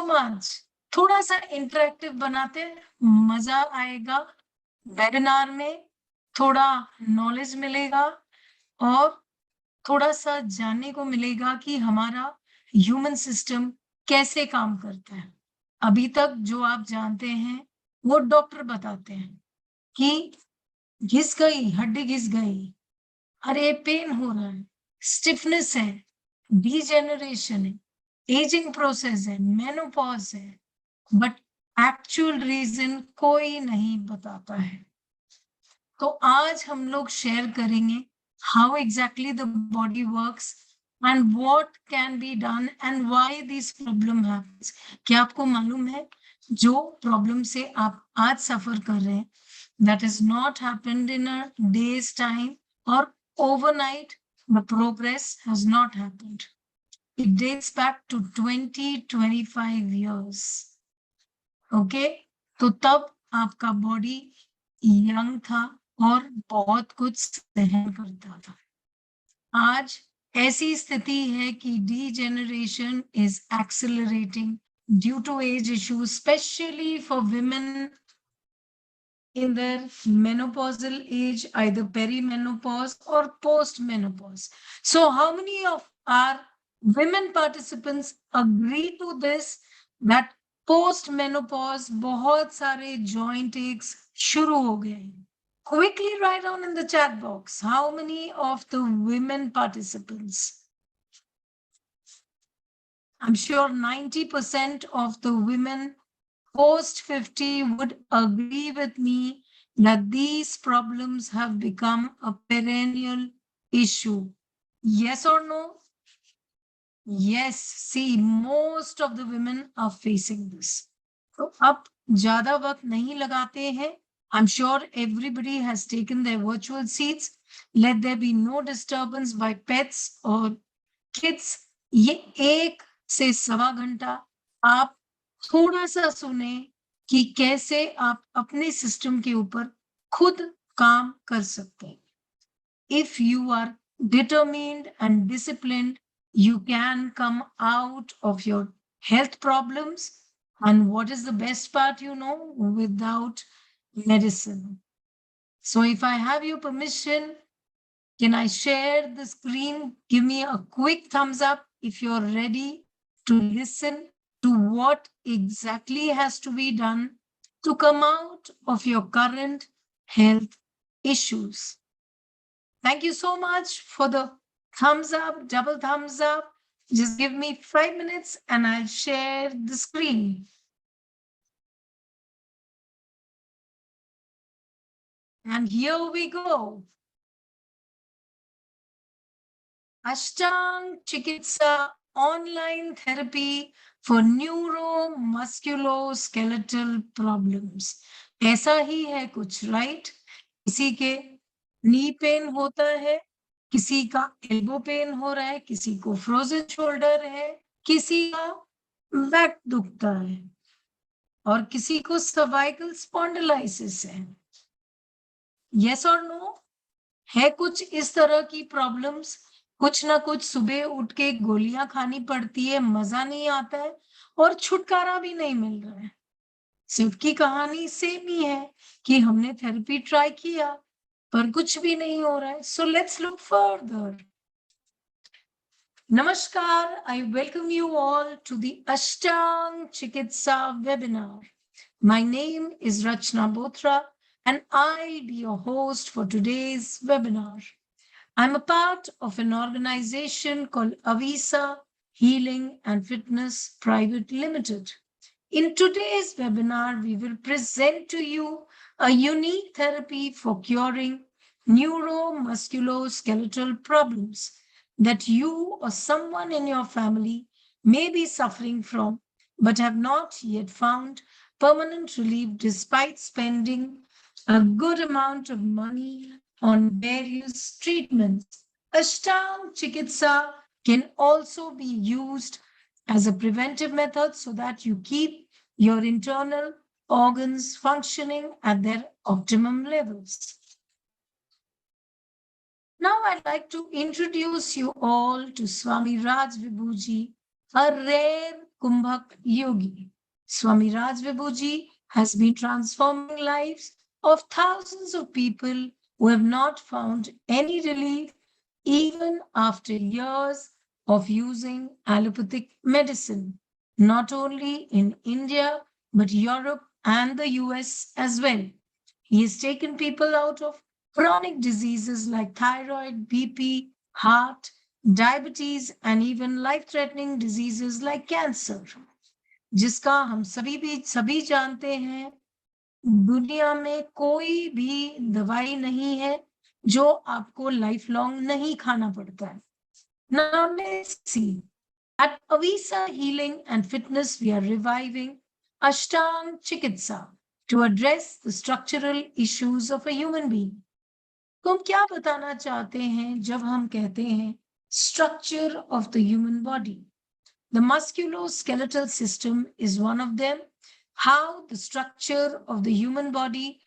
Much. थोड़ा सा interactive बनाते हैं, मजा आएगा। वेबिनार में थोड़ा नॉलेज मिलेगा और थोड़ा सा जानने को मिलेगा कि हमारा ह्यूमन सिस्टम कैसे काम करता है। अभी तक जो आप जानते हैं वो डॉक्टर बताते हैं कि घिस गई, हड्डी घिस गई, अरे पेन हो रहा है, स्टिफनेस है, डीजेनरेशन है, एजिंग प्रोसेस है, मेनोपॉज है, बट एक्चुअल रीजन कोई नहीं बताता है। तो आज हम लोग शेयर करेंगे how exactly the body works and what can be done and why this problem happens. क्या आपको मालूम है जो प्रॉब्लम से आप आज सफर कर रहे हैं, that is not happened in a day's time or overnight. The progress has not happened. It dates back to 20-25 years. Okay? तो तब आपका बॉडी यंग था और बहुत कुछ सहन करता था। आज ऐसी स्थिति है कि degeneration is accelerating due to age issues, specially for women in their menopausal age, either perimenopause or postmenopause. So how many of our women participants agree to this, that postmenopause बहुत सारे joint aches शुरू हो गए हैं? Quickly write down in the chat box how many of the women participants. I'm sure 90% of the women post 50 would agree with me that these problems have become a perennial issue. Yes or no? Yes. See, most of the women are facing this. तो अब ज्यादा वक्त नहीं लगाते हैं. I'm sure everybody has taken their virtual seats. Let there be no disturbance by pets or kids. ये 1 से 1.25 घंटा आप थोड़ा सा सुने कि कैसे आप अपने सिस्टम के ऊपर खुद काम कर सकते हैं. If you are determined and disciplined, you can come out of your health problems. And what is the best part, without medicine. So if I have your permission, can I share the screen? Give me a quick thumbs up if you're ready to listen to what exactly has to be done to come out of your current health issues. Thank you so much for the thumbs up, double thumbs up. Just give me 5 minutes and I'll share the screen. And here we go. Ashtaang Chikitsa online therapy for Neuro Musculoskeletal problems. ऐसा ही है कुछ, right? किसी के knee pain होता है, किसी का elbow pen हो रहा है, किसी को फ्रोजन शोल्डर है, किसी का बैक दुखता है और किसी को सर्वाइकल स्पॉन्डिलाइसिस है. यस और नो? है कुछ इस तरह की प्रॉब्लम्स. कुछ ना कुछ सुबह उठ के गोलियां खानी पड़ती है, मजा नहीं आता है और छुटकारा भी नहीं मिल रहा है. सबकी कहानी सेम ही है कि हमने थेरेपी ट्राई किया पर कुछ भी नहीं हो रहा है. So let's look further. Namaskar, I welcome you all to the Ashtaang Chikitsa webinar. My name is Rachna Bothra and I'll be your host for today's webinar. I'm a part of an organization called Avisa Healing and Fitness Private Limited. In today's webinar, we will present to you a unique therapy for curing neuromusculoskeletal problems that you or someone in your family may be suffering from, but have not yet found permanent relief despite spending a good amount of money on various treatments. Ashtaang Chikitsa can also be used as a preventive method so that you keep your internal organs functioning at their optimum levels. Now I'd like to introduce you all to Swami Raj Vibhuji, a rare Kumbhak Yogi. Swami Raj Vibhuji has been transforming lives of thousands of people who have not found any relief even after years of using allopathic medicine, not only in India, but Europe and the US as well. He has taken people out of chronic diseases like thyroid, BP, heart, diabetes, and even life-threatening diseases like cancer, जिसका हम सभी जानते हैं दुनिया में कोई भी दवाई नहीं है जो आपको लाइफ लॉन्ग नहीं खाना पड़ता है. Now let's see. At Avisa Healing and Fitness, we are reviving Ashtaang Chikitsa to address the structural issues of a human being. तो हम क्या बताना चाहते हैं जब हम कहते हैं structure of the human body? The musculoskeletal system is one of them. How the structure of the human body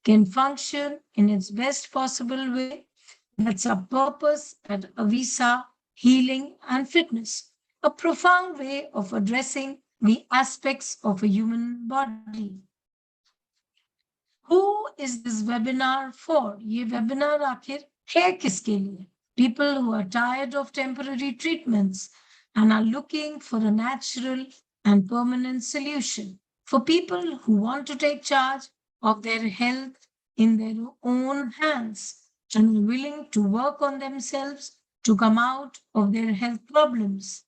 can function in its best possible way. That's our purpose at Avisa Healing and Fitness, a profound way of addressing the aspects of a human body. Who is this webinar for? ये webinar आखिर है किसके लिए? People who are tired of temporary treatments and are looking for a natural and permanent solution. For people who want to take charge of their health in their own hands and are willing to work on themselves to come out of their health problems.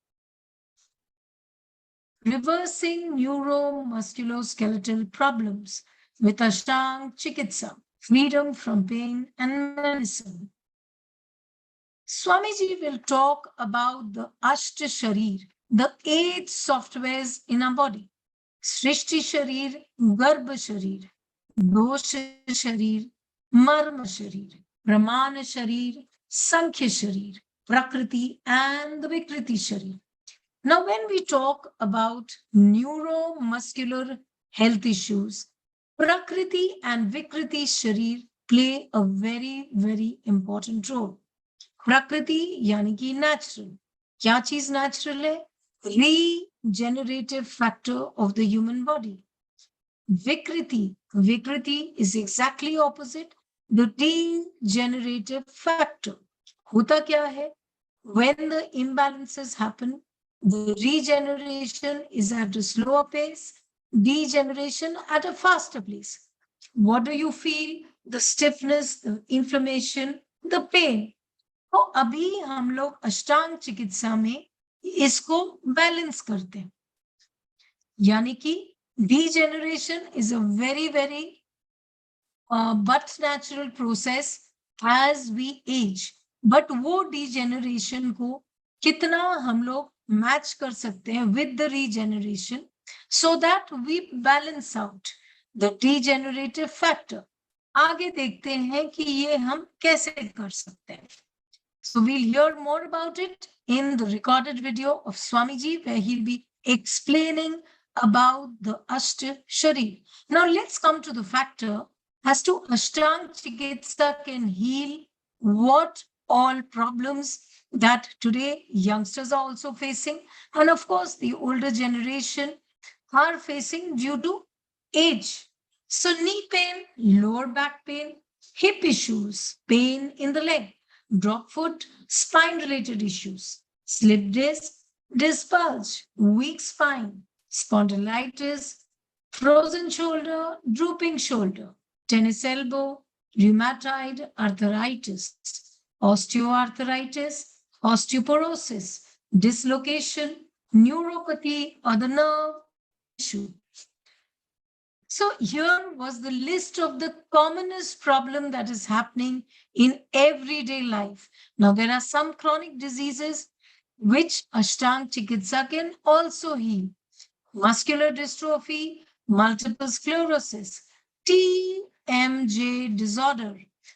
Reversing neuromusculoskeletal problems with Ashtaang Chikitsa, freedom from pain and medicine. Swamiji will talk about the Ashta Sharir, the 8 softwares in our body. Srishti Sharir, Garbha Sharir, Dosha Sharir, Marma Sharir, Brahmana Sharir, Sankhya Sharir, Prakriti and the Vikriti Sharir. Now, when we talk about neuromuscular health issues, Prakriti and Vikriti Sharir play a very, very important role. Prakriti यानी कि natural. क्या चीज natural है? Regenerative factor of the human body. Vikriti is exactly opposite the degenerative factor. होता क्या है? When the imbalances happen, the regeneration is at a slower pace, degeneration at a faster pace. What do you feel? The stiffness, the inflammation, the pain. तो अभी हम लोग अष्टांग चिकित्सा में इसको बैलेंस करते हैं. यानी कि degeneration is a very, very but natural process as we age. But वो degeneration को कितना हम लोग मैच कर सकते हैं with the regeneration so that we balance out the degenerative factor. आगे देखते हैं कि ये हम कैसे कर सकते हैं. So we'll hear more about it in the recorded video of Swamiji, where he'll be explaining about the Ashta Sharir. Now let's come to the factor as to Ashtang Chikitsa can heal what all problems that today youngsters are also facing, and of course the older generation are facing due to age. So knee pain, lower back pain, hip issues, pain in the leg, drop foot, spine-related issues, slip disc, disc bulge, weak spine, spondylitis, frozen shoulder, drooping shoulder, tennis elbow, rheumatoid arthritis, osteoarthritis, osteoporosis, dislocation, neuropathy, or the nerve issue. So here was the list of the commonest problem that is happening in everyday life. Now there are some chronic diseases which Ashtang Chikitsa can also heal. Muscular dystrophy, multiple sclerosis, TMJ disorder,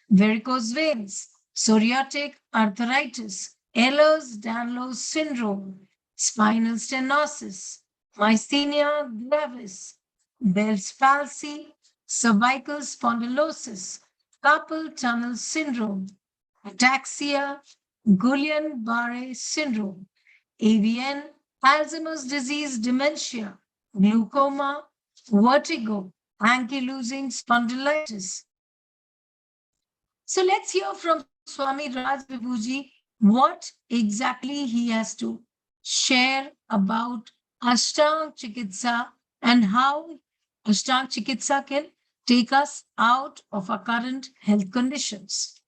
varicose veins, psoriatic arthritis, Ehlers-Danlos syndrome, spinal stenosis, myasthenia gravis, Bell's palsy, cervical spondylosis, carpal tunnel syndrome, ataxia, Guillain-Barré syndrome, AVN, Alzheimer's disease, dementia, glaucoma, vertigo, ankylosing spondylitis. So let's hear from Swami Raj Vibhuji what exactly he has to share about Ashtaang Chikitsa and how Ashtaang Chikitsa can take us out of our current health conditions.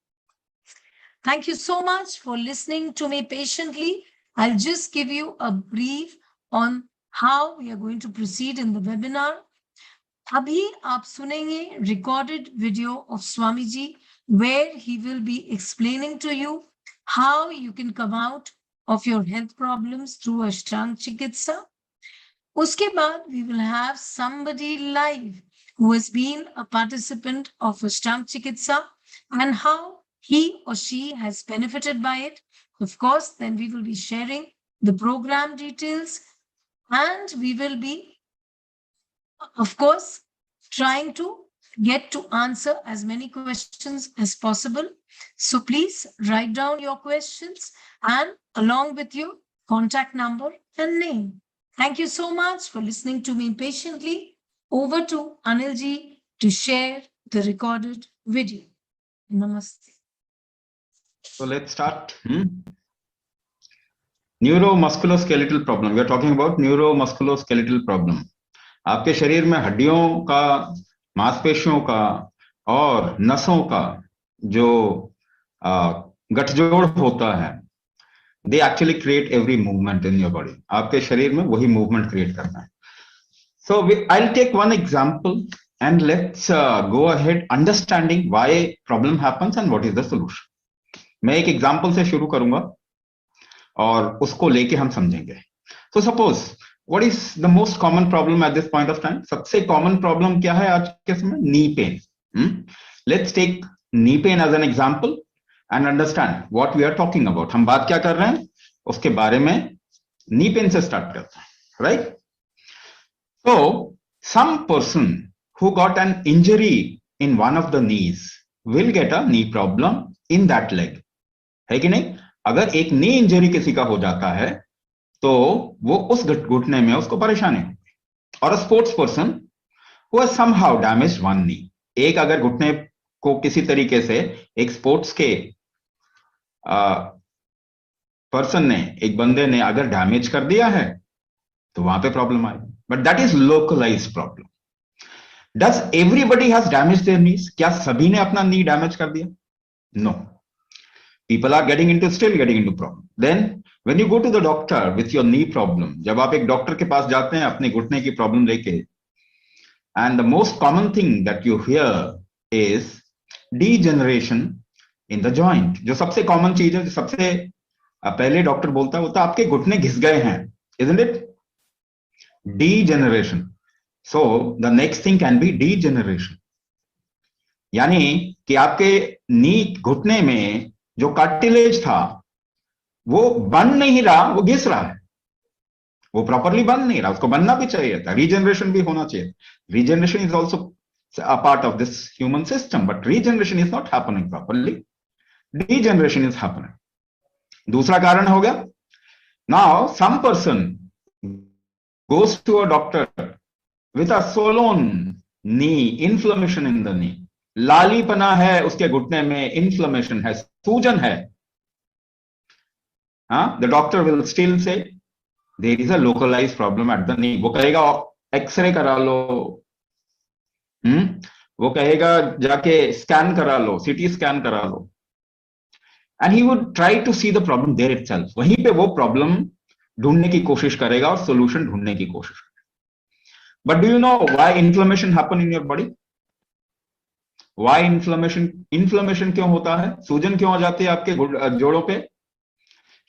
Thank you so much for listening to me patiently. I'll just give you a brief on how we are going to proceed in the webinar. अभी आप सुनेंगे recorded video of Swami Ji where he will be explaining to you how you can come out of your health problems through Ashtang Chikitsa. Uske baad, we will have somebody live who has been a participant of Ashtang Chikitsa and how he or she has benefited by it. Of course, then we will be sharing the program details and we will be, of course, trying to get to answer as many questions as possible. So please write down your questions and along with your contact number and name. Thank you so much for listening to me patiently. Over to Anilji to share the recorded video. Namaste. So let's start. Neuro Musculoskeletal problem. We are talking about neuro musculoskeletal problem. आपके शरीर में हड्डियों का, मांसपेशियों का और नसों का जो गठजोड़ होता है, they actually create every movement in your body. आपके शरीर में वही movement create करना है. So I'll take one example and let's go ahead understanding why problem happens and what is the solution. मैं एक example से शुरू करूंगा और उसको लेके हम समझेंगे. So suppose what is the most common problem at this point of time? सबसे common problem क्या है आज के समय? Knee pain. Let's take knee pain as an example and understand what we are talking about. हम बात क्या कर रहे हैं उसके बारे में knee pain से start करते हैं, right? So some person who got an injury in one of the knees will get a knee problem in that leg. है कि नहीं? अगर एक knee injury किसी का हो जाता है तो वो उस घुटने में उसको परेशानी होगी. और sports person who has somehow damaged one knee, एक अगर घुटने को किसी तरीके से एक स्पोर्ट्स के पर्सन ने, एक बंदे ने अगर डैमेज कर दिया है तो वहां पे प्रॉब्लम आएगी. But that is localized problem. Does everybody has damage their knees? क्या सभी ने अपना नी डैमेज कर दिया? No. People are still getting into problem. Then when you go to the doctor with your knee problem, जब आप एक doctor के पास जाते हैं अपने घुटने की प्रॉब्लम लेके, and the most common thing that you hear is degeneration in the joint. जो सबसे कॉमन चीज है, जो सबसे पहले डॉक्टर बोलता है वो तो आपके घुटने घिस गए हैं, isn't it? Degeneration. So the next thing can be degeneration. यानी कि आपके नी घुटने में जो कार्टिलेज था वो बन नहीं रहा, वो घिस रहा है, वो प्रॉपरली बन नहीं रहा, उसको बनना भी चाहिए था, रीजनरेशन भी होना चाहिए. Regeneration is also a part of this human system, but regeneration is not happening properly. Degeneration is happening. दूसरा कारण हो गया, now some person goes to a doctor with a swollen knee, inflammation in the knee. लालीपना है उसके घुटने में, inflammation है, सूजन है. The doctor will still say there is a localised problem at the knee. वो कहेगा एक्सरे करा लो, वो कहेगा जाके स्कैन करा लो, सीटी स्कैन करा लो, and he would try to see the problem there itself. वहीं पे वो प्रॉब्लम ढूंढने की कोशिश करेगा और सोल्यूशन ढूंढने की कोशिश करेगा. But do you know why inflammation happen in your body? Why inflammation? Inflammation क्यों होता है, सूजन क्यों हो जाती है आपके जोड़ों पे?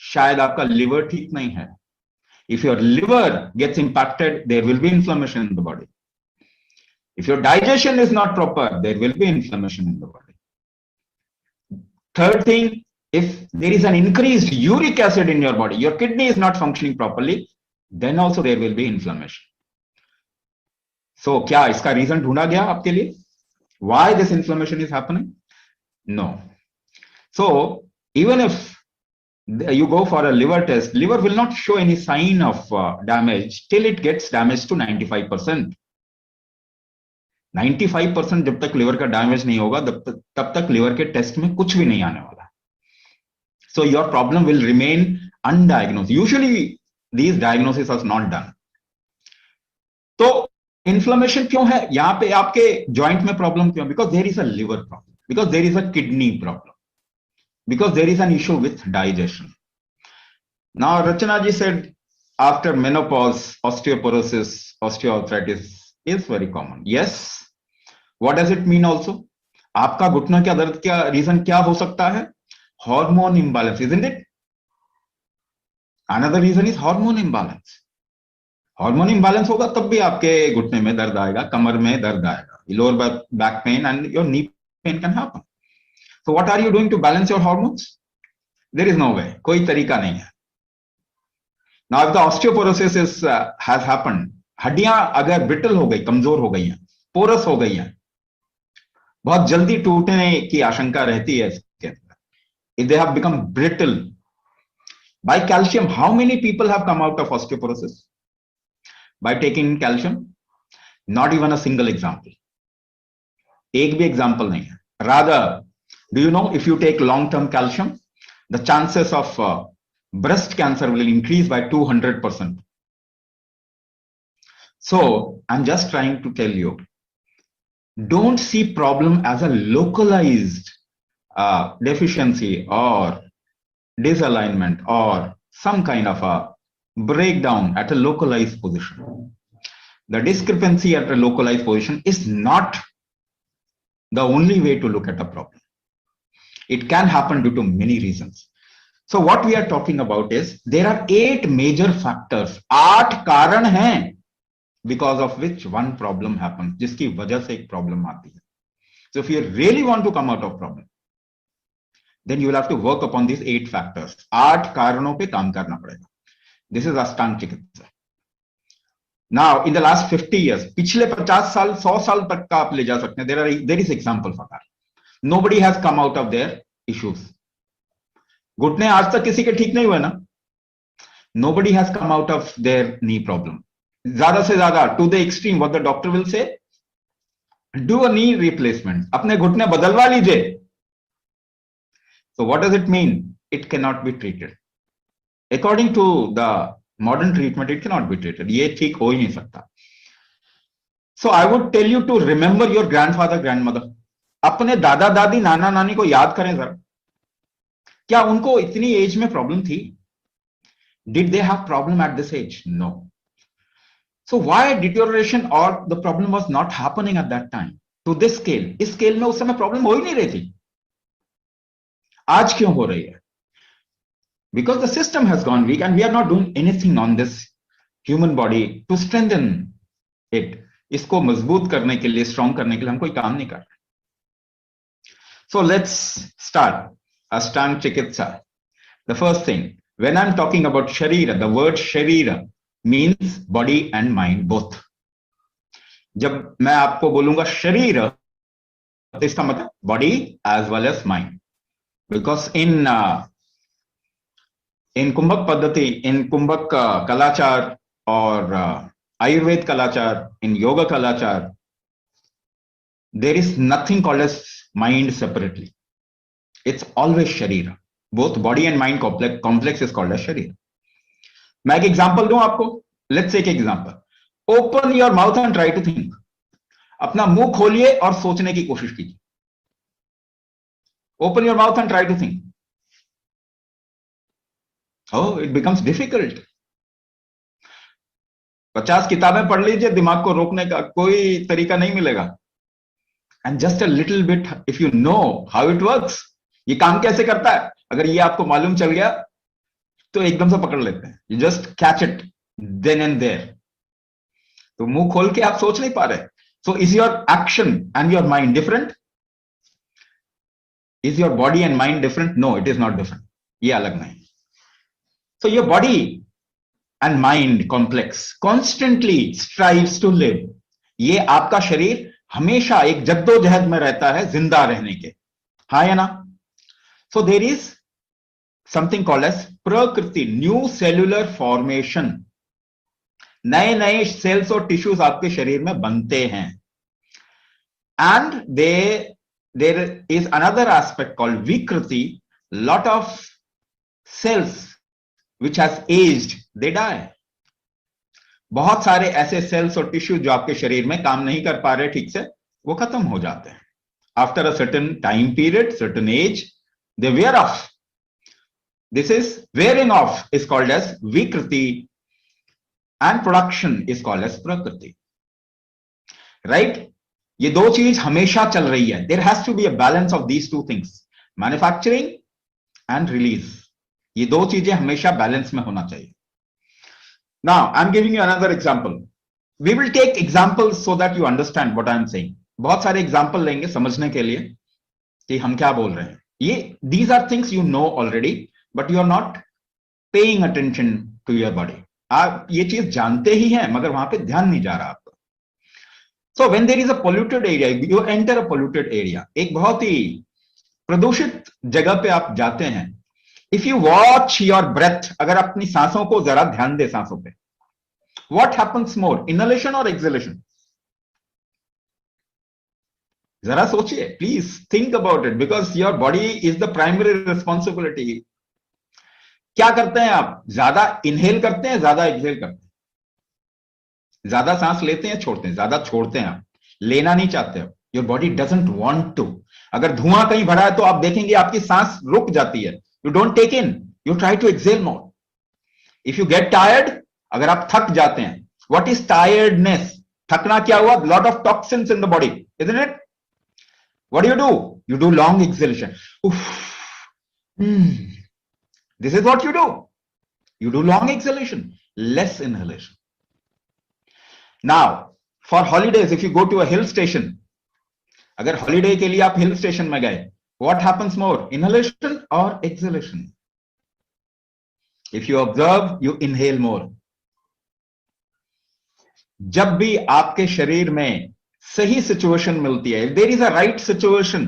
शायद आपका लिवर ठीक नहीं है. If your liver gets impacted there will be inflammation in the body. If your digestion is not proper there will be inflammation in the body. Third thing, if there is an increased uric acid in your body, your kidney is not functioning properly, then also there will be inflammation. So क्या इसका reason ढूंढा गया आपके लिए? Why this inflammation is happening? No. So even if You go for a liver test, liver will not show any sign of damage till it gets damaged to 95%. 95% जब तक liver का damage नहीं होगा तब तक लिवर के test में कुछ भी नहीं आने वाला. So your problem will remain undiagnosed. Usually these diagnoses are not done. तो इन्फ्लेमेशन क्यों है यहां पे आपके जॉइंट में प्रॉब्लम क्यों? Because there is a liver problem, because there is a kidney problem, because there is an issue with digestion. Now Rachna ji said after menopause osteoporosis osteoarthritis is very common. Yes, what does it mean also? आपका घुटना का दर्द क्या reason क्या हो सकता है? Hormone imbalance, isn't it? Another reason is hormone imbalance. Hormone imbalance होगा तब भी आपके घुटने में दर्द आएगा, कमर में दर्द आएगा, lower back pain and your knee pain can happen. So what are you doing to balance your hormones? There is no way, कोई तरीका नहीं है. Now if the osteoporosis has happened, हड्डियां अगर ब्रिटल हो गई, कमजोर हो गई हैं, पोरस हो गई हैं, बहुत जल्दी टूटने की आशंका रहती है इसके अंदर. If they have become brittle by calcium, how many people have come out of osteoporosis by taking calcium? Not even a single example. एक भी example नहीं है. Rather, do you know if you take long-term calcium, the chances of breast cancer will increase by 200%. So I'm just trying to tell you, don't see problem as a localized deficiency or disalignment or some kind of a breakdown at a localized position. The discrepancy at a localized position is not the only way to look at a problem. It can happen due to many reasons. So what we are talking about is there are 8 major factors, 8 कारण हैं because of which one problem happens, जिसकी वजह से एक problem आती है. So if you really want to come out of problem, then you will have to work upon these 8 factors. 8 कारणों पे काम करना पड़ेगा. This is Ashtaang Chikitsa. Now, in the last 50 years, पिछले 50 साल, 100 साल तक का आप ले जा सकते हैं. There is example for that. Nobody has come out of their issues. घुटने आज तक किसी के ठीक नहीं हुए ना. Nobody has come out of their knee problem. ज्यादा से ज्यादा to the extreme, what the doctor will say, do a knee replacement. अपने घुटने बदलवा लीजिए. So what does it mean? It cannot be treated. According to the modern treatment, it cannot be treated. ये ठीक हो ही नहीं सकता. So I would tell you to remember your grandfather, grandmother. अपने दादा दादी नाना नानी को याद करें जरा. क्या उनको इतनी एज में प्रॉब्लम थी? Did they have problem at this age? No. So why deterioration or the problem was not happening at that time to this scale? इस स्केल में उस समय प्रॉब्लम हो ही नहीं रही थी. आज क्यों हो रही है? Because the system has gone weak and we are not doing anything on this human body to strengthen it. इसको मजबूत करने के लिए, स्ट्रॉन्ग करने के लिए हम कोई काम नहीं कर रहे. So let's start Ashtaang Chikitsa. The first thing, when I'm talking about Sharira, the word Sharira means body and mind both. जब मैं आपको बोलूंगा शरीर, तो इसका मतलब body as well as mind. Because in कुंभक पद्धति, in कुंभक कलाचार और Ayurveda कलाचार, in yoga कलाचार, there is nothing called as mind separately. It's always sharira. Both body and mind complex is called as sharira. मैं एक एग्जांपल दूं आपको. Let's take example. Open your mouth and try to think. अपना मुंह खोलिए और सोचने की कोशिश कीजिए. Open your mouth and try to think. Oh, it becomes difficult. 50 किताबें पढ़ लीजिए, दिमाग को रोकने का कोई तरीका नहीं मिलेगा. And just a little bit, if you know how it works, ये काम कैसे करता है, अगर ये आपको मालूम चल गया तो एकदम से पकड़ लेते हैं. You just catch it then and there. तो मुंह खोल के आप सोच नहीं पा रहे. So is your action and your mind different? Is your body and mind different? No, it is not different. ये अलग नहीं. So your body and mind complex constantly strives to live. ये आपका शरीर हमेशा एक जद्दोजहद में रहता है जिंदा रहने के. हाँ या ना? So there is something called as prakriti, new cellular formation. नए नए सेल्स और टिश्यूज आपके शरीर में बनते हैं. And there is another aspect called vikriti. Lot of cells which has aged, they die. बहुत सारे ऐसे सेल्स और टिश्यू जो आपके शरीर में काम नहीं कर पा रहे ठीक से, वो खत्म हो जाते हैं. After a certain time period, certain age, they wear off. This is wearing off is called as vikriti, and production is called as prakriti. Right? ये दो चीज हमेशा चल रही है. There has to be a balance of these two things, manufacturing and release. ये दो चीजें हमेशा बैलेंस में होना चाहिए. Now, I'm giving you another example. We will take examples so that you understand what I'm saying. बहुत सारे example लेंगे समझने के लिए कि हम क्या बोल रहे हैं. ये these are things you know already, but you are not paying attention to your body. आप ये चीज जानते ही हैं मगर वहां पे ध्यान नहीं जा रहा आपका. So when there is a polluted area, you enter a polluted area. एक बहुत ही प्रदूषित जगह पे आप जाते हैं. If you watch your breath, अगर अपनी सांसों को जरा ध्यान दे सांसों पे, what happens more, inhalation or exhalation? जरा सोचिए, please think about it because your body is the primary responsibility. क्या करते हैं आप? ज्यादा इनहेल करते हैं, ज्यादा एक्सहेल करते हैं? ज्यादा सांस लेते हैं, छोड़ते हैं? ज्यादा छोड़ते हैं आप, लेना नहीं चाहते हो. Your body doesn't want to. अगर धुआं कहीं भरा है तो आप देखेंगे आपकी सांस रुक जाती है. You don't take in, you try to exhale more. If you get tired, अगर आप थक जाते हैं, व्हाट इज टायर्डनेस? थकना क्या हुआ? Lot of toxins in the body, isn't it? What you do? You do long exhalation. This is what you do. You do long exhalation, less inhalation. Now, for holidays, if you go to a hill station, अगर holiday के लिए आप hill station में गए, what happens more, inhalation or exhalation? If you observe, you inhale more. जब भी आपके शरीर में सही situation मिलती है, if there is a right situation,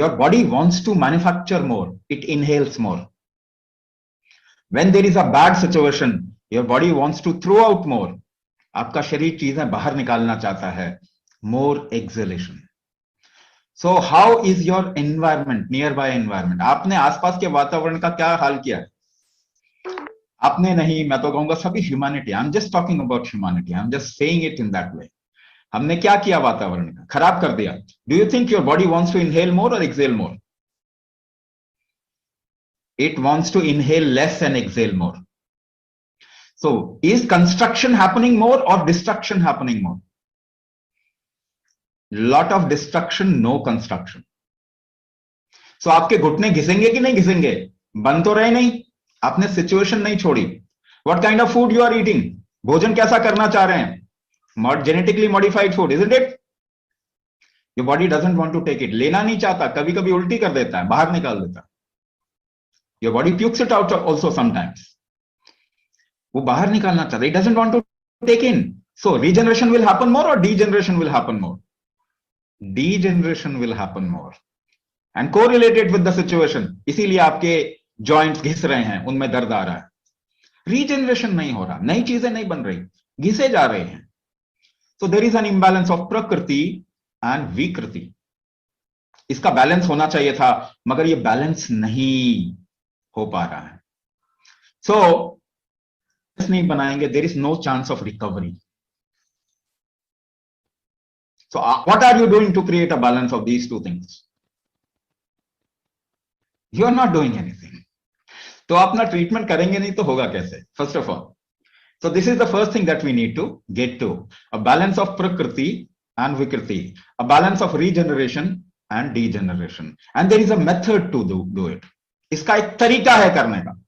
your body wants to manufacture more, it inhales more. When there is a bad situation, your body wants to throw out more. आपका शरीर चीजें बाहर निकालना चाहता है, more exhalation. So how is your environment, nearby environment? आपने आसपास के वातावरण का क्या हाल किया है? आपने नहीं, मैं तो कहूंगा सभी humanity. I'm just talking about humanity. I'm just saying it in that way. हमने क्या किया वातावरण का? खराब कर दिया. Do you think your body wants to inhale more or exhale more? It wants to inhale less and exhale more. So is construction happening more or destruction happening more? Lot of destruction, no construction. So आपके घुटने घिसेंगे कि नहीं घिसेंगे? बन तो रहे नहीं, आपने situation नहीं छोड़ी. What kind of food you are eating? भोजन कैसा करना चाह रहे हैं? Genetically modified food, isn't it? Your body doesn't want to take it. लेना नहीं चाहता, कभी कभी उल्टी कर देता है, बाहर निकाल देता है. Your body pukes it out also sometimes. वो बाहर निकालना चाहता है. It doesn't want to take in. So regeneration will happen more or degeneration will happen more? Degeneration will happen more. And correlated with the situation. इसीलिए आपके joints घिस रहे हैं, उनमें दर्द आ रहा है. Regeneration नहीं हो रहा, नई चीजें नहीं बन रही, घिसे जा रहे हैं. So there is an imbalance of prakriti and vikriti. इसका बैलेंस होना चाहिए था, मगर ये बैलेंस नहीं हो पा रहा है. So नहीं बनाएंगे, there is no chance of recovery. So what are you doing to create a balance of these two things? You are not doing anything. तो अपना ट्रीटमेंट करेंगे नहीं तो होगा कैसे? First of all, so this is the first thing that we need to get to, a balance of prakriti and vikriti, a balance of regeneration and degeneration, and there is a method to do it. इसका एक तरीका है करने का.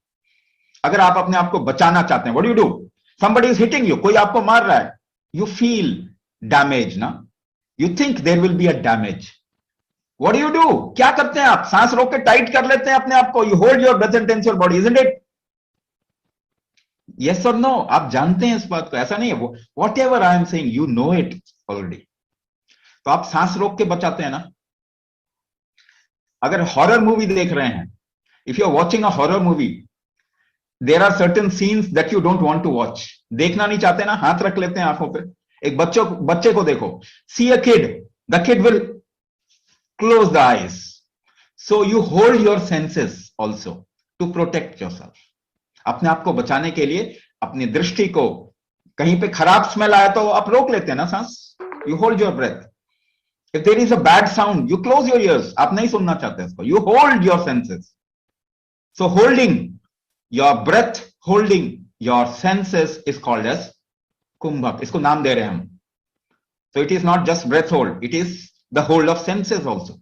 अगर आप अपने आप को बचाना चाहते हैं, what do you do? Somebody is hitting you, कोई आपको मार रहा है, you feel damage ना, you think there will be a damage. What do you do? क्या करते हैं आप? सांस रोक के टाइट कर लेते हैं अपने आप को. You hold your breath and tense your body, isn't it? Yes or no? आप जानते हैं इस बात को, ऐसा नहीं है. Whatever I am saying, you know it already. तो आप सांस रोक के बचाते हैं ना. अगर हॉरर मूवी देख रहे हैं If you're watching a horror movie, there are certain scenes that you don't want to watch. देखना नहीं चाहते ना, हाथ रख लेते हैं आंखों पे. एक बच्चे को देखो. See a kid, the kid will close the eyes. So you hold your senses also to protect yourself. अपने आप को बचाने के लिए अपनी दृष्टि को, कहीं पे खराब स्मेल आया तो आप रोक लेते हैं ना सांस. You hold your breath. If there is a bad sound, you close your ears. आप नहीं सुनना चाहते इसको. You hold your senses. So holding your breath, holding your senses is called as kumbhak. इसको नाम दे रहे हैं हम. So it is not just breath hold. It is the hold of senses also.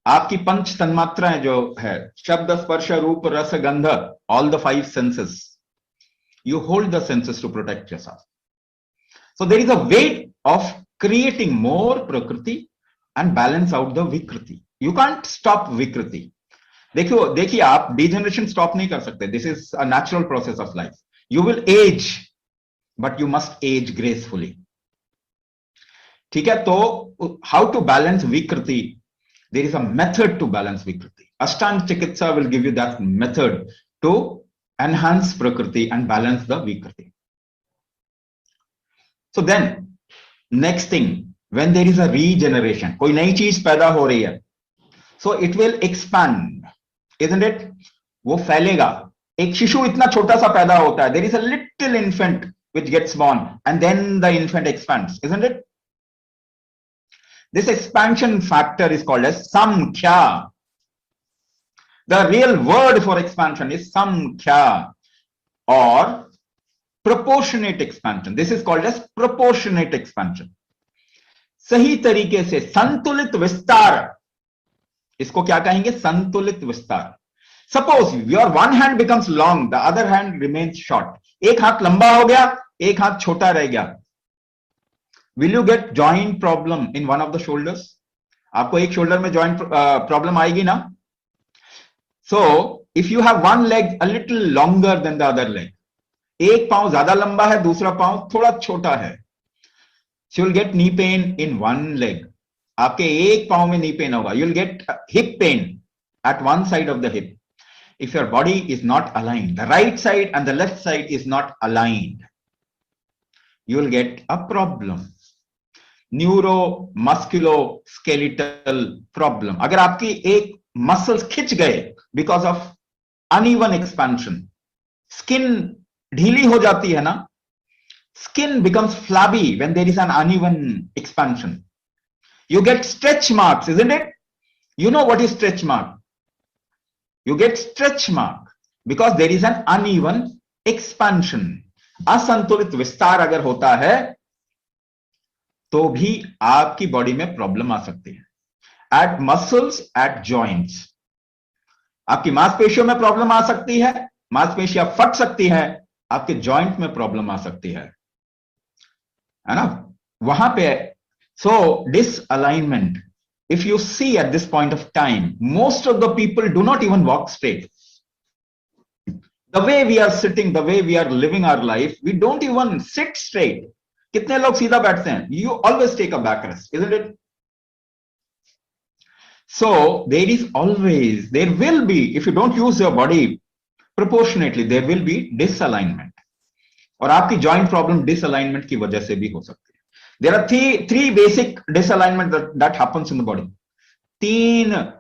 आपकी पंच तन्मात्राएं जो है, शब्द, स्पर्श, रूप, रस, गंध, all the 5 senses. You hold the senses to protect yourself. So there is a way of creating more prakriti and balance out the vikriti. You can't stop vikriti. देखिए आप degeneration stop नहीं कर सकते. This is a natural process of life. You will age, but you must age gracefully. ठीक है, तो how to balance vikriti? There is a method to balance vikriti. Ashtaang Chikitsa will give you that method to enhance prakriti and balance the vikriti. So then, next thing, when there is a regeneration, कोई नई चीज पैदा हो रही है, so it will expand, isn't it? वो फैलेगा. एक शिशु इतना छोटा सा पैदा होता है. There is a little infant which gets born, and then the infant expands, isn't it? This expansion factor is called as samkhya. The real word for expansion is samkhya or proportionate expansion. This is called as proportionate expansion. सही तरीके से संतुलित विस्तार, इसको क्या कहेंगे? संतुलित विस्तार. Suppose your one hand becomes long, the other hand remains short. एक हाथ लंबा हो गया, एक हाथ छोटा रह गया. Will you get joint problem in one of the shoulders? आपको एक शोल्डर में joint problem आएगी ना? So if you have one leg a little longer than the other leg, एक पांव ज्यादा लंबा है, दूसरा पांव थोड़ा छोटा है, so you'll get knee pain in one leg. आपके एक पांव में knee pain होगा. You'll get hip pain at one side of the hip. If your body is not aligned, the right side and the left side is not aligned, you will get a problem. Neuro Musculoskeletal problem. अगर आपकी एक muscles खिंच गए because of uneven expansion, skin ढीली हो जाती है ना, skin becomes flabby when there is an uneven expansion. You get stretch marks, isn't it? You know what is stretch mark? You get stretch mark because there is an uneven expansion. असंतुलित विस्तार अगर होता है तो भी आपकी body में problem आ सकती है. At muscles, at joints. आपकी मांसपेशियों में प्रॉब्लम आ सकती है, मांसपेशियां फट सकती है, आपके जॉइंट में प्रॉब्लम आ सकती है ना, वहां पे. So disalignment, if you see at this point of time, most of the people do not even walk straight. The way we are sitting, the way we are living our life, we don't even sit straight. कितने लोग सीधा बैठते हैं? You always take a backrest, isn't it? So there is always, there will be, if you don't use your body proportionately, there will be disalignment. और आपकी joint problem disalignment की वजह से भी हो सकती है. There are three basic disalignment that happens in the body. 3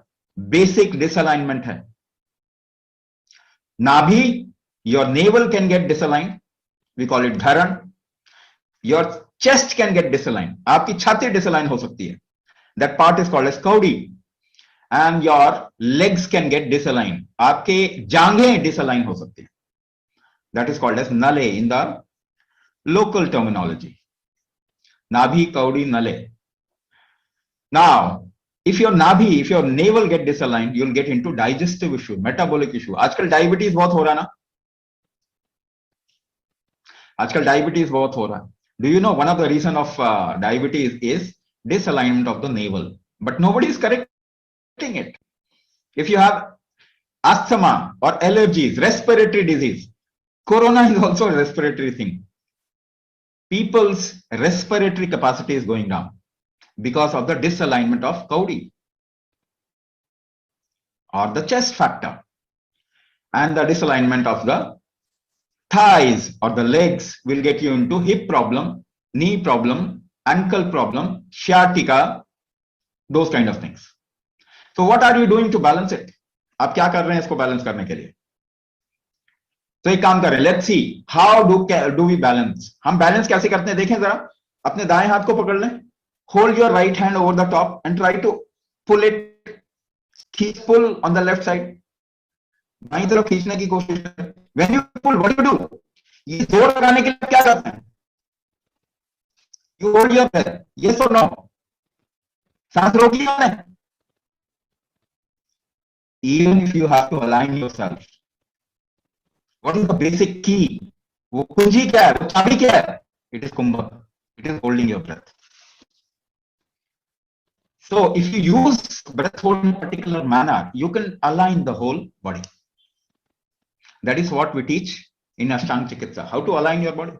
basic disalignment है. Nabhi, your navel can get disaligned. We call it dharan. Your chest can get disaligned. आपकी छाती डिसलाइन हो सकती है. That part is called as kaudi. And your legs can get disaligned. आपके जांघें decline हो सकती है. That is called as nale in the local terminology. Nabhi, kaudi, nale. Now, if your nabhi, if your navel get disaligned, you'll get into digestive issue, metabolic issue. आजकल diabetes बहुत हो रहा है ना? आजकल diabetes बहुत हो रहा है. Do you know one of the reason of diabetes is disalignment of the navel? But nobody is correcting it. If you have asthma or allergies, respiratory disease, corona is also a respiratory thing. People's respiratory capacity is going down because of the disalignment of kaudi. or the chest factor, and the disalignment of the thighs or the legs will get you into hip problem, knee problem, ankle problem, sciatica, those kind of things. So what are you doing to balance it? आप क्या कर रहे हैं इसको balance करने के लिए? तो एक काम करें, let's see how do we balance. हम बैलेंस कैसे करते हैं देखें जरा. अपने दाएं हाथ को पकड़ लें, hold your right hand over the top and try to pull it, pull on the left side. बाईं तरफ खींचने की कोशिश करें. When you pull what you do, ये जोर लगाने के लिए क्या करते हैं? You hold your breath, yes और नो? सांस रोकी है. Even if you have to align yourself, what is the basic key? वो कुंजी क्या है, वो चाबी क्या है? It is kumbhak. It is holding your breath. So if you use breath hold in a particular manner, you can align the whole body. That is what we teach in Ashtaang Chikitsa, how to align your body.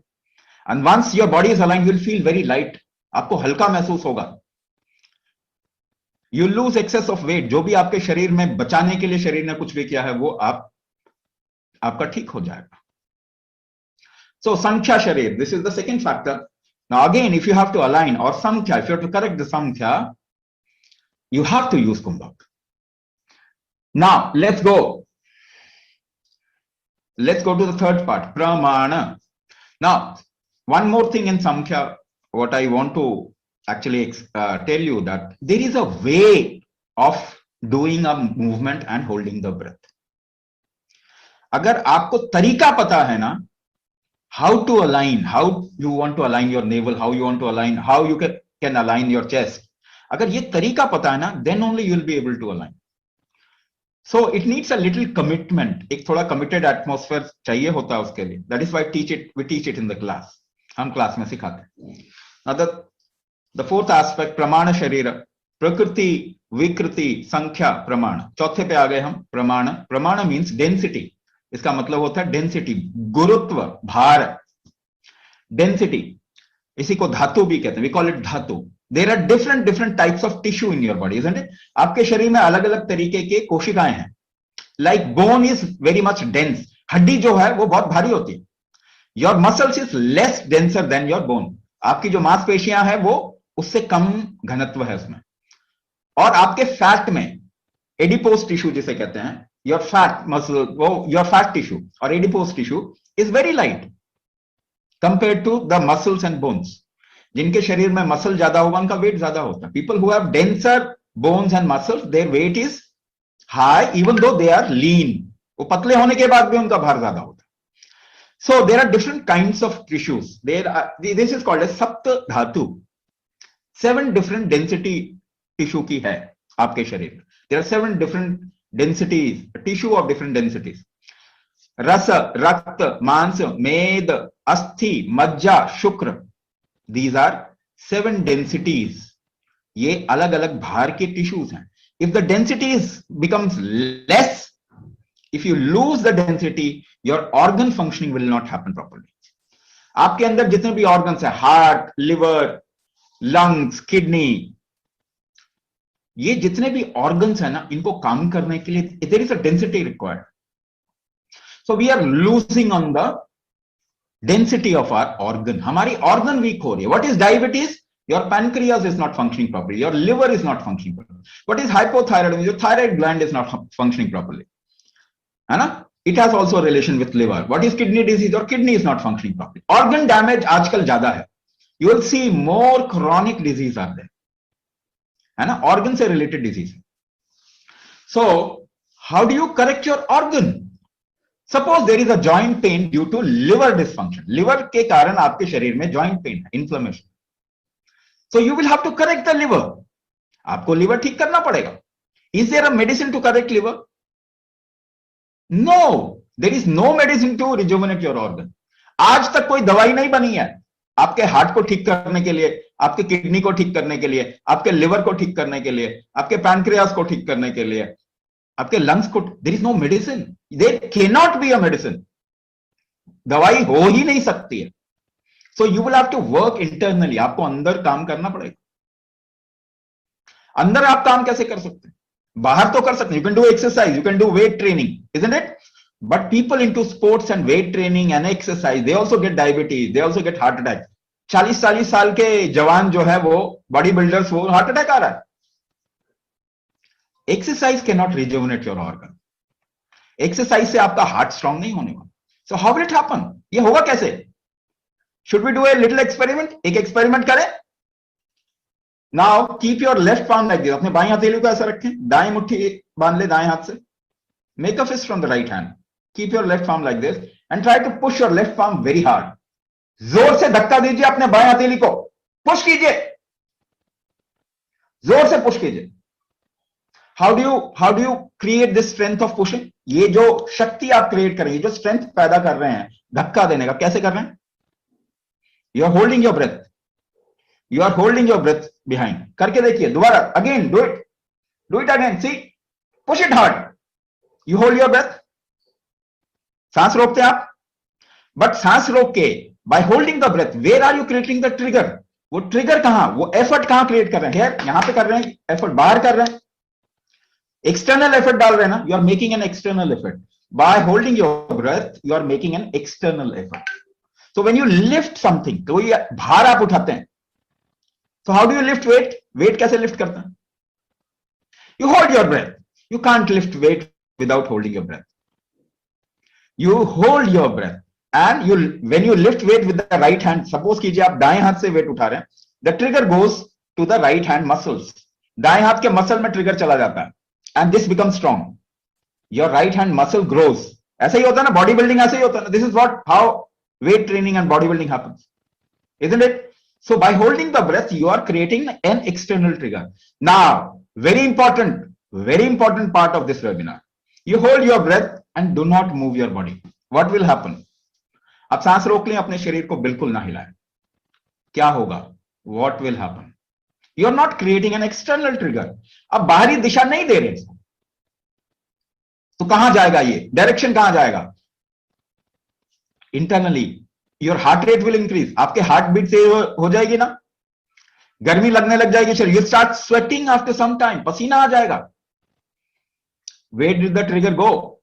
And once your body is aligned, you will feel very light. आपको हल्का महसूस होगा. You lose excess of weight. जो भी आपके शरीर में बचाने के लिए शरीर ने कुछ भी किया है वो आपका ठीक हो जाएगा. So Sankhya Sharir, this is the second factor. Now again, if you have to align or Sankhya, if you have to correct the Sankhya, you have to use Kumbhak. Now let's go to the third part, Pramana. Now one more thing in Sankhya, what I want to actually tell you that there is a way of doing a movement and holding the breath. अगर आपको तरीका पता है ना, how to align, how you want to align your navel, how you want to align, how you can align your chest, अगर ये तरीका पता है ना, then only you will be able to align. So it needs a little commitment. एक थोड़ा committed atmosphere चाहिए होता है उसके लिए. That is why we teach it in the class. हम क्लास में सिखाते हैं. Now the fourth aspect, pramana sharira, prakriti, vikriti, sankhya, pramana. चौथे पे आ गए हम, pramana. Pramana means density. इसका मतलब होता है density, गुरुत्व, भार, density. इसी को धातु भी कहते हैं. We call it धातु. There are different types of tissue in your body, isn't it? आपके शरीर में अलग अलग तरीके के कोशिकाएं हैं. Like bone is very much dense. हड्डी जो है वो बहुत भारी होती है. Your muscles is less denser than your bone. आपकी जो मांसपेशियां हैं वो उससे कम घनत्व है उसमें. और आपके फैट में एडिपोज टिश्यू जिसे कहते हैं, योर फैट मसल, वो योर फैट टिश्यू और adipose tissue is very light compare to the muscles and bones. जिनके शरीर में मसल ज्यादा होगा उनका वेट ज्यादा होता है. People who have denser bones and muscles, their weight is high even though they are लीन. वो पतले होने के बाद भी उनका भार ज्यादा होता है. So there are different kinds of tissues. This is called as Sapt Dhatu. 7 different density tissue की है आपके शरीर में. There are 7 different densities, tissue of different densities. रस, रक्त, मांस, मेद, अस्थि, मज्जा, शुक्र. These are 7 densities. ये अलग अलग भार के tissues हैं. If the densities becomes less, if you lose the density, your organ functioning will not happen properly. आपके अंदर जितने भी organs हैं, heart, liver, lungs, kidney, ये जितने भी organs हैं ना, इनको काम करने के लिए there is a density required. So we are losing on the density of our organ. हमारी organ weak हो रही है. What is diabetes? Your pancreas is not functioning properly. Your liver is not functioning properly. What is hypothyroidism? Your thyroid gland is not functioning properly. है ना? It has also a relation with liver. What is kidney disease? Your kidney is not functioning properly. Organ damage आजकल ज्यादा है. You will see more chronic disease are there. है ना? Organ से related disease. So how do you correct your organ? Suppose there is a joint pain due to liver dysfunction. Liver के कारण आपके शरीर में joint pain है, inflammation. So you will have to correct the liver. आपको liver ठीक करना पड़ेगा. Is there a medicine to correct liver? No, there is no medicine to rejuvenate your organ. आज तक कोई दवाई नहीं बनी है आपके हार्ट को ठीक करने के लिए, आपके किडनी को ठीक करने के लिए, आपके लिवर को ठीक करने के लिए, आपके पैनक्रियास को ठीक करने के लिए, आपके लंग्स को. There is no medicine. There can not be a medicine. दवाई हो ही नहीं सकती है. So you will have to work internally. आपको अंदर काम करना पड़ेगा. अंदर आप काम कैसे कर सकते हैं? बाहर तो कर सकते हैं, you can do exercise, you can do weight training, isn't it? But people into sports and weight training and exercise, they also get diabetes, they also get heart attack. 40-40 साल के जवान जो है वो बॉडी बिल्डर्स, वो heart attack आ रहा है. Exercise can not rejuvenate your organ. Exercise से आपका हार्ट स्ट्रांग नहीं होने वाला. So how will it happen? ये होगा कैसे? Should we do a little experiment? एक एक्सपेरिमेंट करें. Now keep your left palm like this. अपने बाएं हथेली को ऐसा रखें, दाएं मुट्ठी बांध ले दाएं हाथ से. Make a fist from the right hand. Keep your left palm like this and try to push your left palm very hard. जोर से धक्का दीजिए अपने बाएं हथेली को. पुश कीजिए, जोर से पुश कीजिए. How do you create this strength of pushing? ये जो शक्ति आप क्रिएट करेंगे, जो स्ट्रेंथ पैदा कर रहे हैं धक्का देने का, कैसे कर रहे हैं? You are holding your breath. You are holding your breath behind. करके देखिए दोबारा. Again do it again. See, push it hard. You hold your breath. सांस रोकते हैं आप, बट सांस रोक के by holding the breath, where are you creating the trigger? वो ट्रिगर कहां, वो एफर्ट कहां क्रिएट कर रहे हैं? यहां पे कर रहे हैं एफर्ट, बाहर कर रहे हैं, एक्सटर्नल एफर्ट डाल रहे हैं ना. You are making an external effort. By holding your breath you are making an external effort. So when you lift something, तो ये भार आप उठाते हैं. So how do you lift weight? Weight कैसे lift करते हैं? You hold your breath. You can't lift weight without holding your breath. You hold your breath and when you lift weight with the right hand, suppose कीजिए आप दाएं हाथ से weight उठा रहे हैं, the trigger goes to the right hand muscles. दाएं हाथ के मसल में ट्रिगर चला जाता है and this becomes strong. Your right hand muscle grows. ऐसा ही होता है ना, बॉडी बिल्डिंग ऐसे ही होता है. This is how weight training and bodybuilding happens, isn't it? So by holding the breath, you are creating an external trigger. Now, very important part of this webinar. You hold your breath and do not move your body. What will happen? आप सांस रोक लें, अपने शरीर को बिल्कुल ना हिलाएं. क्या होगा? What will happen? You are not creating an external trigger. अब बाहरी दिशा नहीं दे रहे हैं, तो कहां जाएगा ये? डायरेक्शन कहां जाएगा? Internally. Your heart rate will increase. आपके हार्ट बीट से हो जाएगी ना, गर्मी लगने लग जाएगी शरीर. You start sweating after some time, पसीना आ जाएगा. Where did the trigger go?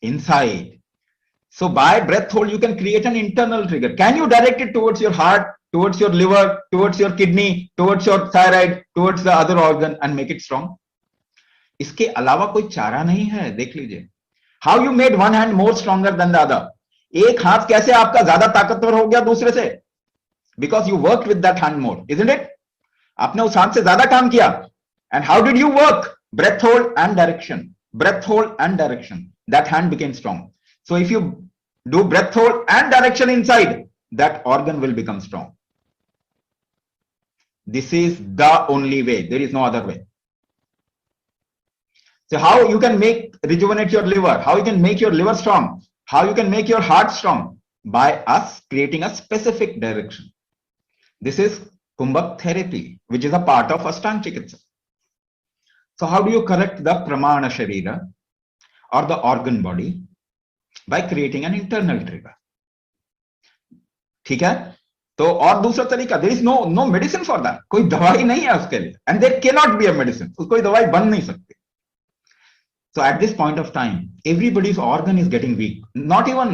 Inside. So by breath hold you can create an internal trigger. Can you direct it towards your heart, towards your liver, towards your kidney, towards your thyroid, towards the other organ and make it strong? इसके अलावा कोई चारा नहीं है. देख लीजिए. How you made one hand more stronger than the other? एक हाथ कैसे आपका ज्यादा ताकतवर हो गया दूसरे से? Because you work with that hand more, isn't it? आपने उस हाथ से ज्यादा काम किया. And how did you work? Breath hold and direction, breath hold and direction. That hand became strong. So if you do breath hold and direction inside, that organ will become strong. This is the only way. There is no other way. So how you can rejuvenate your liver? How you can make your liver strong? How you can make your heart strong? By us creating a specific direction. This is Kumbhak therapy, which is a part of Ashtaang Chikitsa. So how do you correct the pramana sharira or the organ body? By creating an internal trigger. ठीक है? तो और दूसरा तरीका, there is no medicine for that. कोई दवाई नहीं है उसके लिए. And there cannot be a medicine. कोई दवाई बन नहीं सकती. So at this point of time, everybody's organ is getting weak. Not even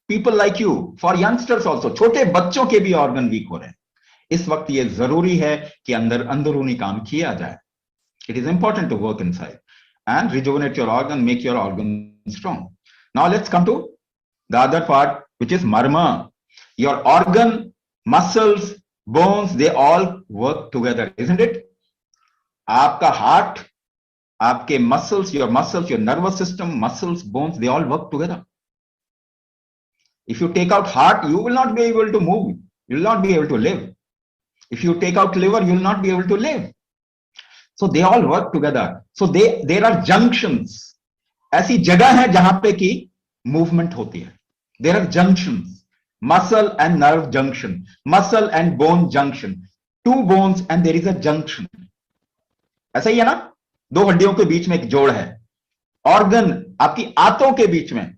people like you. For youngsters also, छोटे बच्चों के भी organ weak हो रहे हैं. इस वक्त ये जरूरी है कि अंदरूनी काम किया जाए. It is important to work inside and rejuvenate your organ, make your organ strong. Now let's come to the other part, which is marma. Your organ, muscles, bones, they all work together, isn't it? आपका heart, आपके muscles, your nervous system, muscles, bones, they all work together. If you take out heart, you will not be able to move. You will not be able to live. If you take out liver, you will not be able to live. So they all work together. So there are junctions. ऐसी जगह है जहां पे की movement होती है. There are junctions. Muscle and nerve junction. Muscle and bone junction. Two bones and there is a junction. ऐसा ही है ना? दो हड्डियों के बीच में एक जोड़ है. ऑर्गन, आपकी आंतों के बीच में,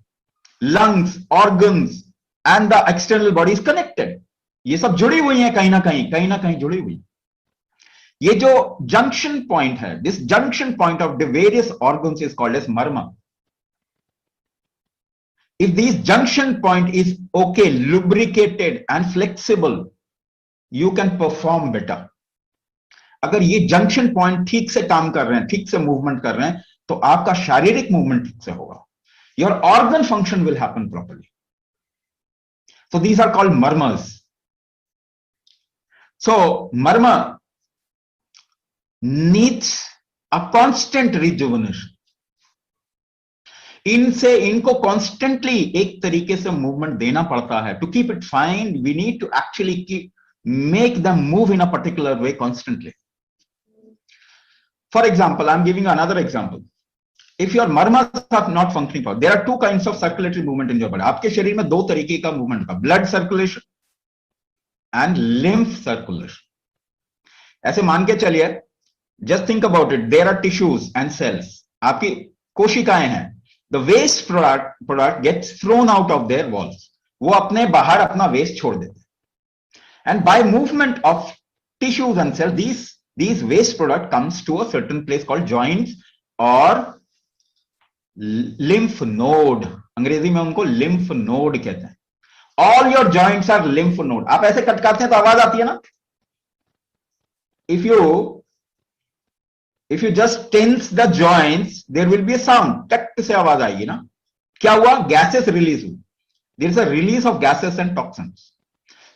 lungs, organs and the external body is connected. ये सब जुड़ी हुई हैं, कहीं ना कहीं जुड़ी हुई. ये जो जंक्शन पॉइंट है, this junction point of the various organs is called as marma. If this junction point is okay, lubricated and flexible, you can perform better. अगर ये जंक्शन पॉइंट ठीक से काम कर रहे हैं, ठीक से मूवमेंट कर रहे हैं, तो आपका शारीरिक मूवमेंट ठीक से होगा. Your organ function will happen properly. So these are called murmurs. So murmur needs a constant rejuvenation. इनको कॉन्स्टेंटली एक तरीके से मूवमेंट देना पड़ता है. To keep it fine, we need to actually make them move in a particular way constantly. For example, I'm giving you another example. If your murmurs are not functioning properly, there are two kinds of circulatory movement in your body. आपके शरीर में दो तरीके का movement होगा, blood circulation and lymph circulation. ऐसे मान के चलिए, just think about it, there are tissues and cells. आपकी कोशिकाएं हैं. The waste product gets thrown out of their walls. वो अपने बाहर अपना वेस्ट छोड़ देते हैं. And by movement of tissues and cells, these waste product comes to a certain place called joints or lymph node. अंग्रेजी में उनको lymph node कहते हैं. All your joints are lymph node. आप ऐसे कटकाते हैं तो आवाज आती है ना. If you just tense the joints, there will be a sound. टक से आवाज आएगी ना. क्या हुआ? Gases release हुई. There is a release of gases and toxins.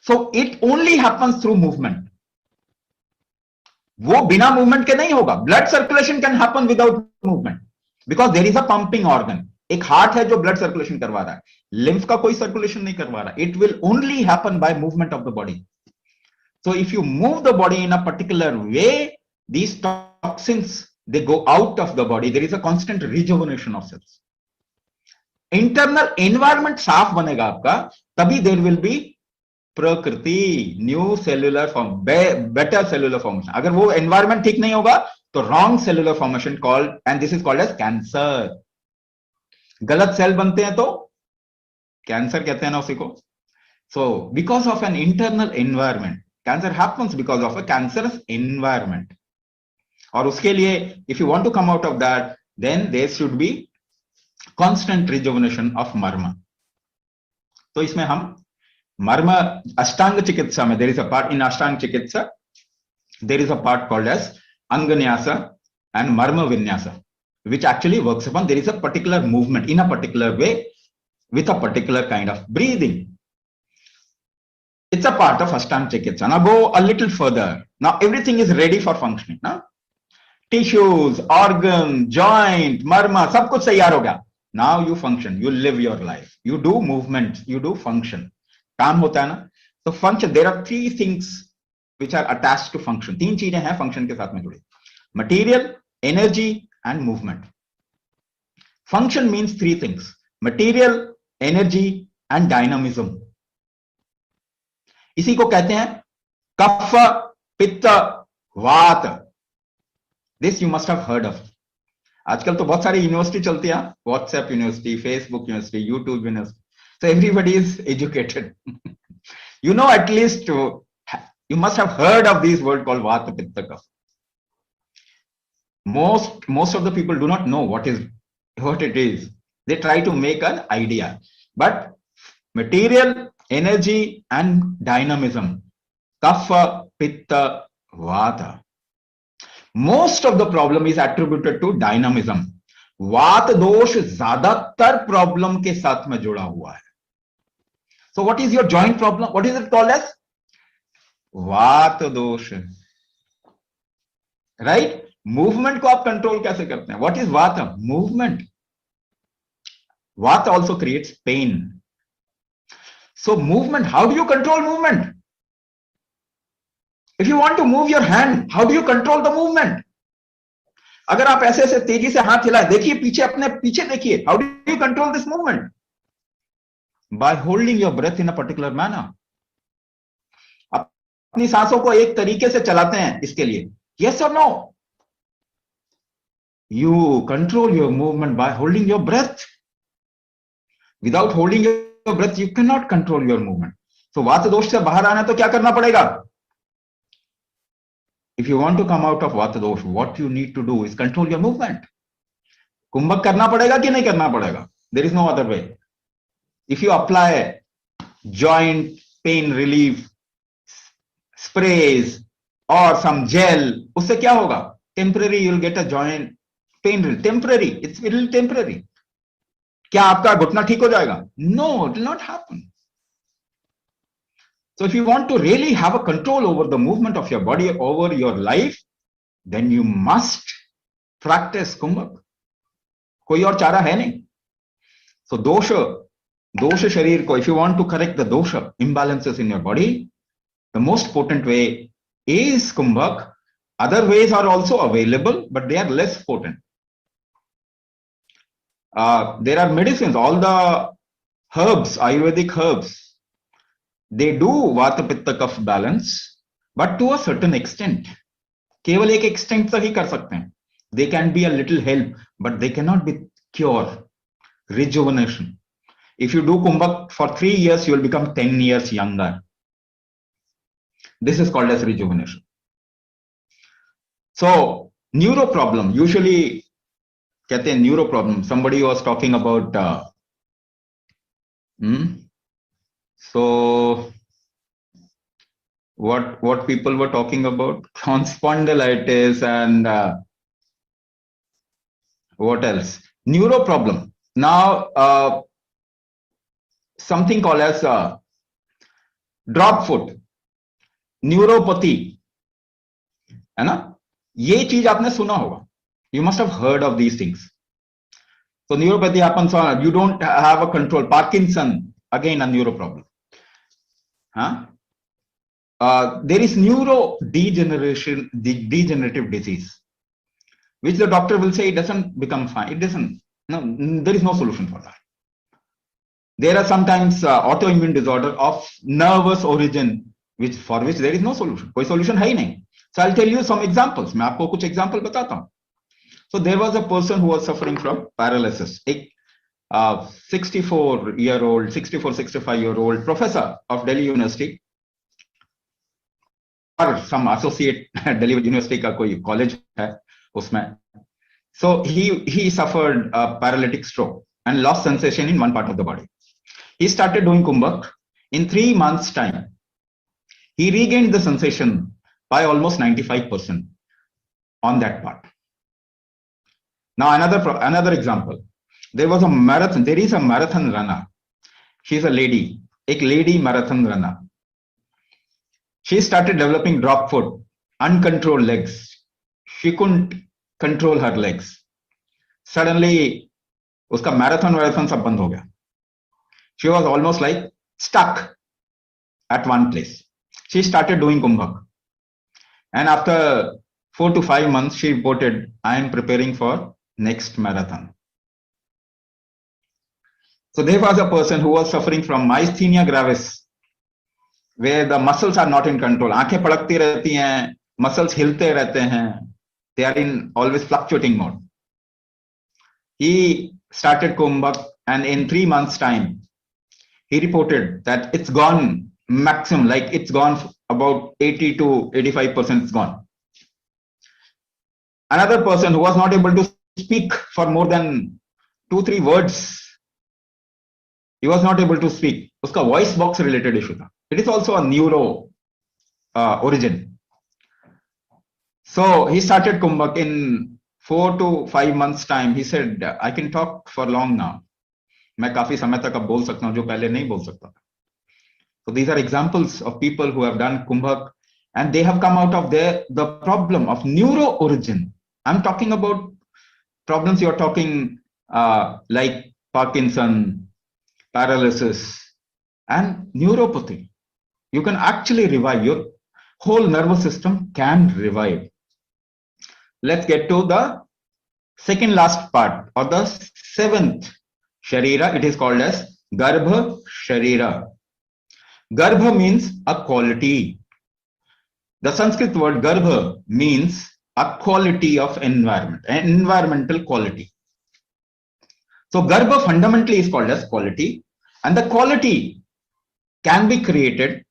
So it only happens through movement. वो बिना मूवमेंट के नहीं होगा. Blood circulation can happen without movement because there is a pumping organ. एक हार्ट है जो ब्लड सर्कुलेशन करवा रहा है, लिम्फ का कोई सर्कुलेशन नहीं करवा रहा. It will only happen by movement of the body. So if you move the body in a particular way, these toxins, they go out of the body. There is a constant rejuvenation of cells. Internal environment साफ बनेगा आपका, तभी there will be prakriti, new cellular form, better cellular formation. अगर वो environment ठीक नहीं होगा तो wrong cellular formation called, and this is called as cancer. गलत सेल बनते हैं तो कैंसर कहते हैं ना उसी को. So because of an internal environment, cancer happens because of a cancerous environment. और उसके लिए if you want to come out of that, then there should be constant rejuvenation of मर्म. तो इसमें हम मर्म, अष्टांग चिकित्सा में there is a part in अष्टांग चिकित्सा, there is a part called as अंगन्यास एंड मर्म विन्यास, which actually works upon, there is a particular movement in a particular way with a particular kind of breathing. It's a part of Ashtaang Chikitsa. Now go a little further. Now everything is ready for functioning. Now tissues, organ, joint, marma, सब कुछ तैयार हो गया. Now you function, you live your life, you do movement, you do function. काम होता है ना. तो function, there are three things which are attached to function. तीन चीजें हैं function के साथ में जुड़ी: material, energy and movement. Function means three things: material, energy and dynamism. इसी को कहते हैं कफ, पित्त, वात. This you must have heard of. आजकल तो बहुत सारी यूनिवर्सिटी चलती है, WhatsApp university, Facebook university, YouTube university. So everybody is educated. You know, at least you must have heard of this word called vata, pitta, kapha. Most of the people do not know what it is. They try to make an idea. But material, energy and dynamism, kapha, pitta, vata. Most of the problem is attributed to dynamism. वात दोष ज्यादातर problem के साथ में जुड़ा हुआ है. So what is your joint problem? What is it called as? वात दोष. Right? मूवमेंट को आप कंट्रोल कैसे करते हैं? What is vata? Movement. Vata also creates pain. So movement, how do you control movement? If you want to move your hand, how do you control the movement? अगर आप ऐसे ऐसे तेजी से हाथ हिलाए, देखिए पीछे, अपने पीछे देखिए, how do you control this movement? By holding your breath in a particular manner. अपनी सांसों को एक तरीके से चलाते हैं इसके लिए. यस और no? You control your movement by holding your breath. Without holding your breath, you cannot control your movement. So वात दोष से बाहर आना तो क्या करना पड़ेगा? if you want to come out of Vata dosh, what you need to do is control your movement. कुंभक करना पड़ेगा कि नहीं करना पड़ेगा? There is no other way. If you apply joint pain relief sprays or some gel, उससे क्या होगा? Temporary, you'll get a joint pain relief. Temporary, it's little temporary. क्या आपका घुटना ठीक हो जाएगा? No, it will not happen. So if you want to really have a control over the movement of your body, over your life, then you must practice कुंभक. कोई और चारा है नहीं. So dosha sharir ko, if you want to correct the dosha imbalances in your body, the most potent way is kumbhak. Other ways are also available, but they are less potent. There are medicines, all the herbs, Ayurvedic herbs, they do Vata Pitta Kapha balance, but to a certain extent. केवल एक extent तक ही कर सकते हैं. They can be a little help, but they cannot be cure, rejuvenation. If you do kumbhak for 3 years, you will become 10 years younger. This is called as rejuvenation. So neuro problem, usually कहते हैं neuro problem. Somebody was talking about so what people were talking about, spondylitis and what else? Neuro problem. Now something called as drop foot, neuropathy, है ना? ये चीज आपने सुना होगा. You must have heard of these things. So neuropathy happens on, you don't have a control. Parkinson, again a neuro problem. There is degenerative disease, which the doctor will say it doesn't become fine. It doesn't. No, there is no solution for that. There are sometimes autoimmune disorder of nervous origin, for which there is no solution. कोई solution है ही नहीं. So I'll tell you some examples. मैं आपको कुछ example बताता हूँ. So there was a person who was suffering from paralysis. एक 65-year-old professor of Delhi University or some associate Delhi University का कोई college है उसमें. So he suffered a paralytic stroke and lost sensation in one part of the body. He started doing kumbhak. In 3 months' time, he regained the sensation by almost 95% on that part. Now another example. There is a marathon runner. She's a lady, marathon runner. She started developing drop foot, uncontrolled legs. She couldn't control her legs. Suddenly, uska marathon सब बंद हो गया. She was almost like stuck at one place. She started doing kumbhak. And after 4 to 5 months, she reported, I am preparing for next marathon. So there was a person who was suffering from myasthenia gravis, where the muscles are not in control. आंखें पड़कती रहती हैं, muscles हिलते रहते हैं. They are in always fluctuating mode. He started kumbhak, and in 3 months' time, he reported that it's gone maximum, like it's gone about 80 to 85% it's gone. Another person who was not able to speak for more than 2-3 words, he was not able to speak. Uska voice box related issue tha. It is also a neuro origin. So he started kumbhak. In 4 to 5 months time, he said, I can talk for long now. मैं काफी समय तक अब बोल सकता हूं जो पहले नहीं बोल सकता. So these are examples of people who have done kumbhak and they have come out of the problem of neuro origin. I'm talking about problems you're talking like Parkinson, paralysis, and neuropathy. You can actually revive. Your whole nervous system can revive. Let's get to the second last part, or the 7th Sharira. It is called as Garbha Sharira. Garbha means a quality. The Sanskrit word Garbha means a quality of environment, an environmental quality. So Garbha fundamentally is called as quality, and the quality can be created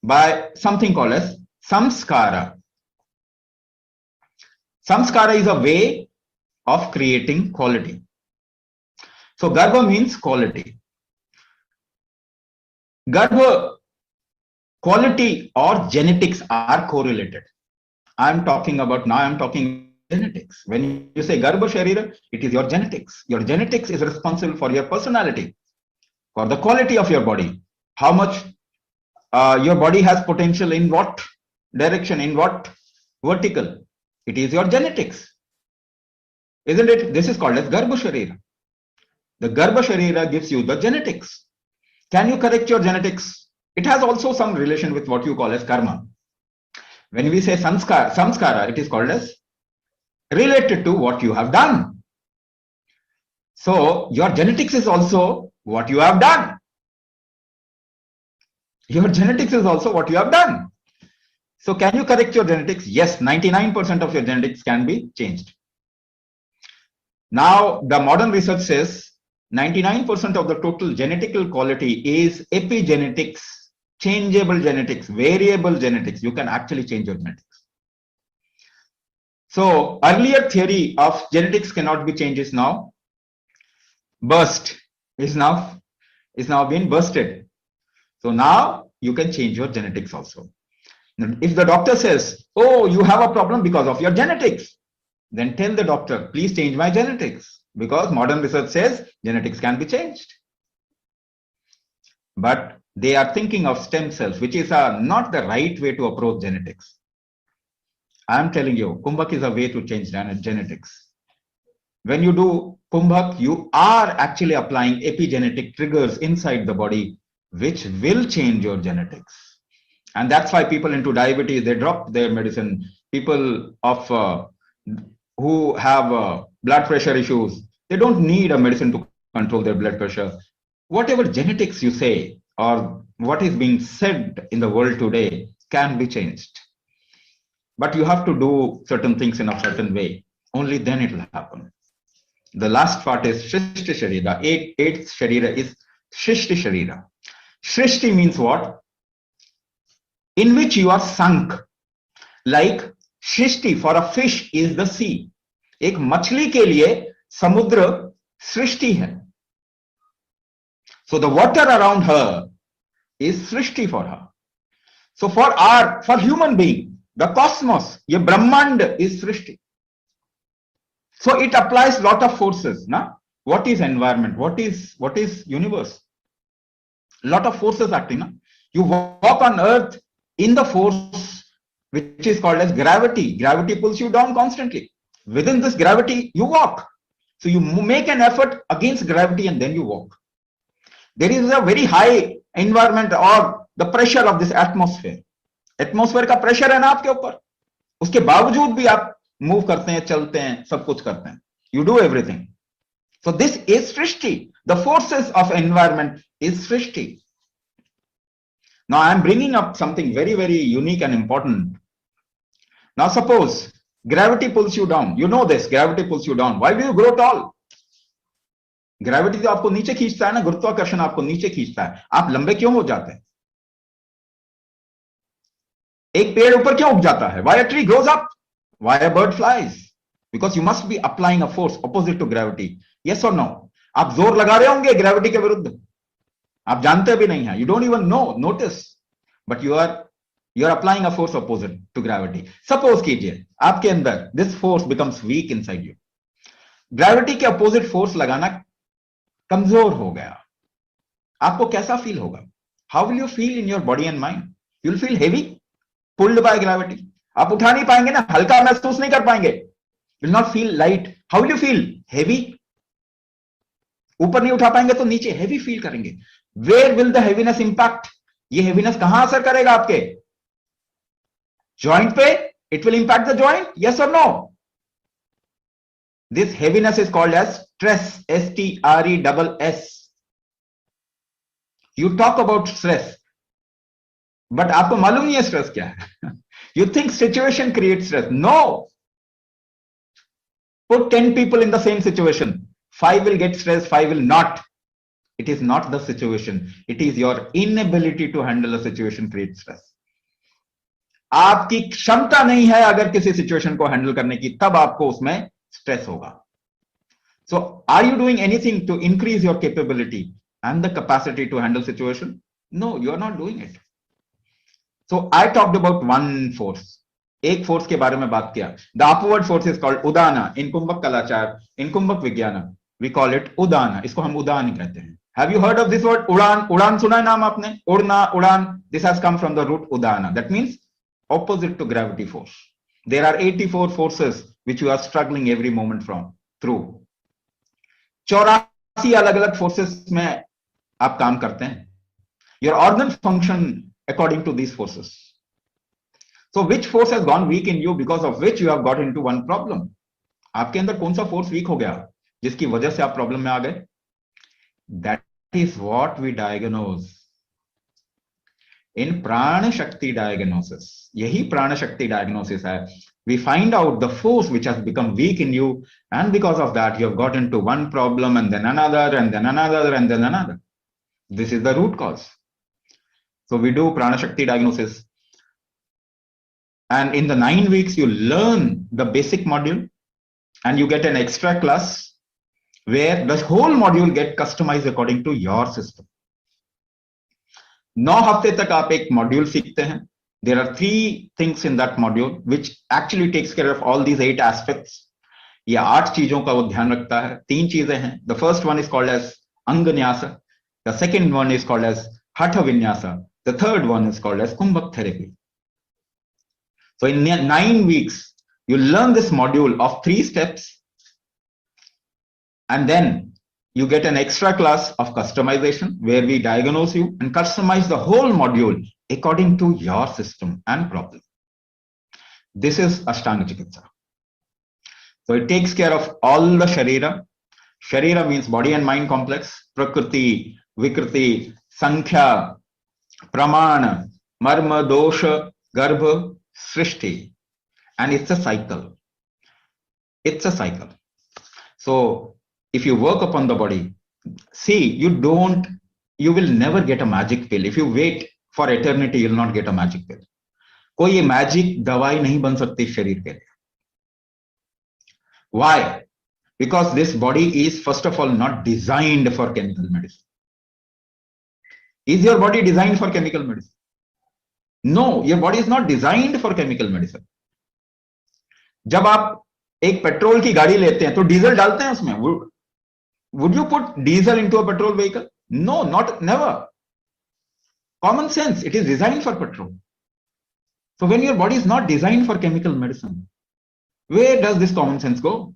by something called as samskara. Samskara is a way of creating quality. So Garbha means quality. Garbha, quality or genetics are correlated. I'm talking genetics. When you say Garbha Sharira, it is your genetics. Your genetics is responsible for your personality, for the quality of your body. How much your body has potential in what direction, in what vertical. It is your genetics. Isn't it? This is called as Garbha Sharira. The Garbha Sharira gives you the genetics. Can you correct your genetics? It has also some relation with what you call as karma. When we say samskara, it is called as related to what you have done. So your genetics is also what you have done. Your genetics is also what you have done. So can you correct your genetics? Yes, 99% of your genetics can be changed. Now, the modern research says 99% of the total genetical quality is epigenetics, changeable genetics, variable genetics. You can actually change your genetics. So earlier theory of genetics cannot be changed is now been busted. So now you can change your genetics also. If the doctor says, oh, you have a problem because of your genetics, then tell the doctor, please change my genetics, because modern research says genetics can be changed. But they are thinking of stem cells, which is not the right way to approach genetics. I am telling you, Kumbhak is a way to change genetics. When you do Kumbhak, you are actually applying epigenetic triggers inside the body, which will change your genetics. And that's why people into diabetes, they drop their medicine. People of who have blood pressure issues, they don't need a medicine to control their blood pressure. Whatever genetics you say or what is being said in the world today can be changed. But you have to do certain things in a certain way. Only then it will happen. The last part is Shrishti Sharira. Eighth Sharira is Shrishti Sharira. Shrishti means what? In which you are sunk. Like Shrishti for a fish is the sea. एक मछली के लिए समुद्र सृष्टि है. So the water around her is Srishti for her. So for human being, the cosmos, ये ब्रह्मांड is Srishti. So it applies lot of forces. Na? What is environment? What is universe? Lot of forces acting. Na? You walk on earth in the force which is called as gravity. Gravity pulls you down constantly. Within this gravity, you walk. So you make an effort against gravity and then you walk. There is a very high environment or the pressure of this atmosphere. Atmosphere का pressure है ना आपके ऊपर. उसके बावजूद भी आप move करते हैं, चलते हैं, सब कुछ करते हैं. You do everything. So this is Srishti. The forces of environment is Srishti. Now I am bringing up something very, very unique and important. Now suppose gravity pulls you down. You know this, gravity pulls you down. Why do you grow tall? Gravity तो आपको नीचे खींचता है ना, गुरुत्वाकर्षण आपको नीचे खींचता है. आप लंबे क्यों हो जाते हैं? एक पेड़ ऊपर क्यों उग जाता है? Why a tree grows up? Why a bird flies? Because you must be applying a force opposite to gravity. Yes or no? आप जोर लगा रहे होंगे gravity के विरुद्ध. आप जानते भी नहीं हैं. You don't even know, notice. But you are applying a force opposite to gravity. Suppose कीजिए आपके अंदर this force becomes weak inside you. Gravity के opposite force लगाना कमजोर हो गया. आपको कैसा फील होगा? How will you feel in your body and mind? You will feel heavy, pulled by gravity. आप उठा नहीं पाएंगे ना, हल्का महसूस नहीं कर पाएंगे. You will not feel light. How will you feel? Heavy. ऊपर नहीं उठा पाएंगे तो नीचे heavy feel करेंगे. Where will the heaviness impact? ये heaviness कहां असर करेगा आपके? Joint पे? It will impact the joint? Yes or no? This heaviness is called as stress. S-T-R-E-S-S. You talk about stress, but आपको मालूम नहीं है stress क्या है. You think situation creates stress. No. Put 10 people in the same situation. 5 will get stressed, 5 will not. It is not the situation. It is your inability to handle a situation creates stress. आपकी क्षमता नहीं है अगर किसी situation को handle करने की, तब आपको उसमें स्ट्रेस होगा. So are you doing anything to increase your capability and the capacity to handle situation? No, you are not doing it. So I talked about one force. एक फोर्स के बारे में बात किया. The upward force is called Udana. इन कुंभक कलाचार, इन कुंभक विज्ञान, we call it Udana. इसको हम उदान कहते हैं. Have you heard of this word उड़ान? उड़ान सुना है नाम आपने? उड़ना, उड़ान. This has come from the root udana. That means opposite to gravity force. There are 84 forces which you are struggling every moment from through. 84 अलग अलग फोर्सेस में आप काम करते हैं. Your organ function according to these forces. So which force has gone weak in you because of which you have got into one problem? आपके अंदर कौन सा फोर्स वीक हो गया जिसकी वजह से आप प्रॉब्लम में आ गए? That is what we diagnose in प्राण शक्ति diagnosis. यही प्राण शक्ति diagnosis है. We find out the force which has become weak in you, and because of that you have got into one problem and then another and then another and then another. This is the root cause. So we do prana shakti diagnosis, and in the 9 weeks you learn the basic module, and you get an extra class where the whole module get customized according to your system. 9 हफ्ते तक आप एक module सीखते हैं. There are 3 things in that module which actually takes care of all these 8 aspects. ये 8 चीजों का वो ध्यान रखता है. 3 चीजें हैं. The first one is called as अंगन्यासा. The second one is called as hatha vinyasa. The third one is called as kumbhak therapy. So in 9 weeks, you learn this module of 3 steps, and then you get an extra class of customization where we diagnose you and customize the whole module according to your system and problem. This is Ashtaang Chikitsa. So it takes care of all the Sharira. Sharira means body and mind complex. Prakriti, Vikriti, Sankhya, Pramana, Marma, Dosha, Garbha, Srishti. And it's a cycle. It's a cycle. So if you work upon the body, see, you will never get a magic pill. If you wait for eternity, you'll not get a magic pill. कोई magic दवाई नहीं बन सकती शरीर के लिए. Why? Because this body is first of all not designed for chemical medicine. Is your body designed for chemical medicine? No, your body is not designed for chemical medicine. जब आप एक पेट्रोल की गाड़ी लेते हैं तो डीजल डालते हैं उसमें. Would you put diesel into a petrol vehicle? No, never. Common sense, it is designed for petrol. So when your body is not designed for chemical medicine, where does this common sense go?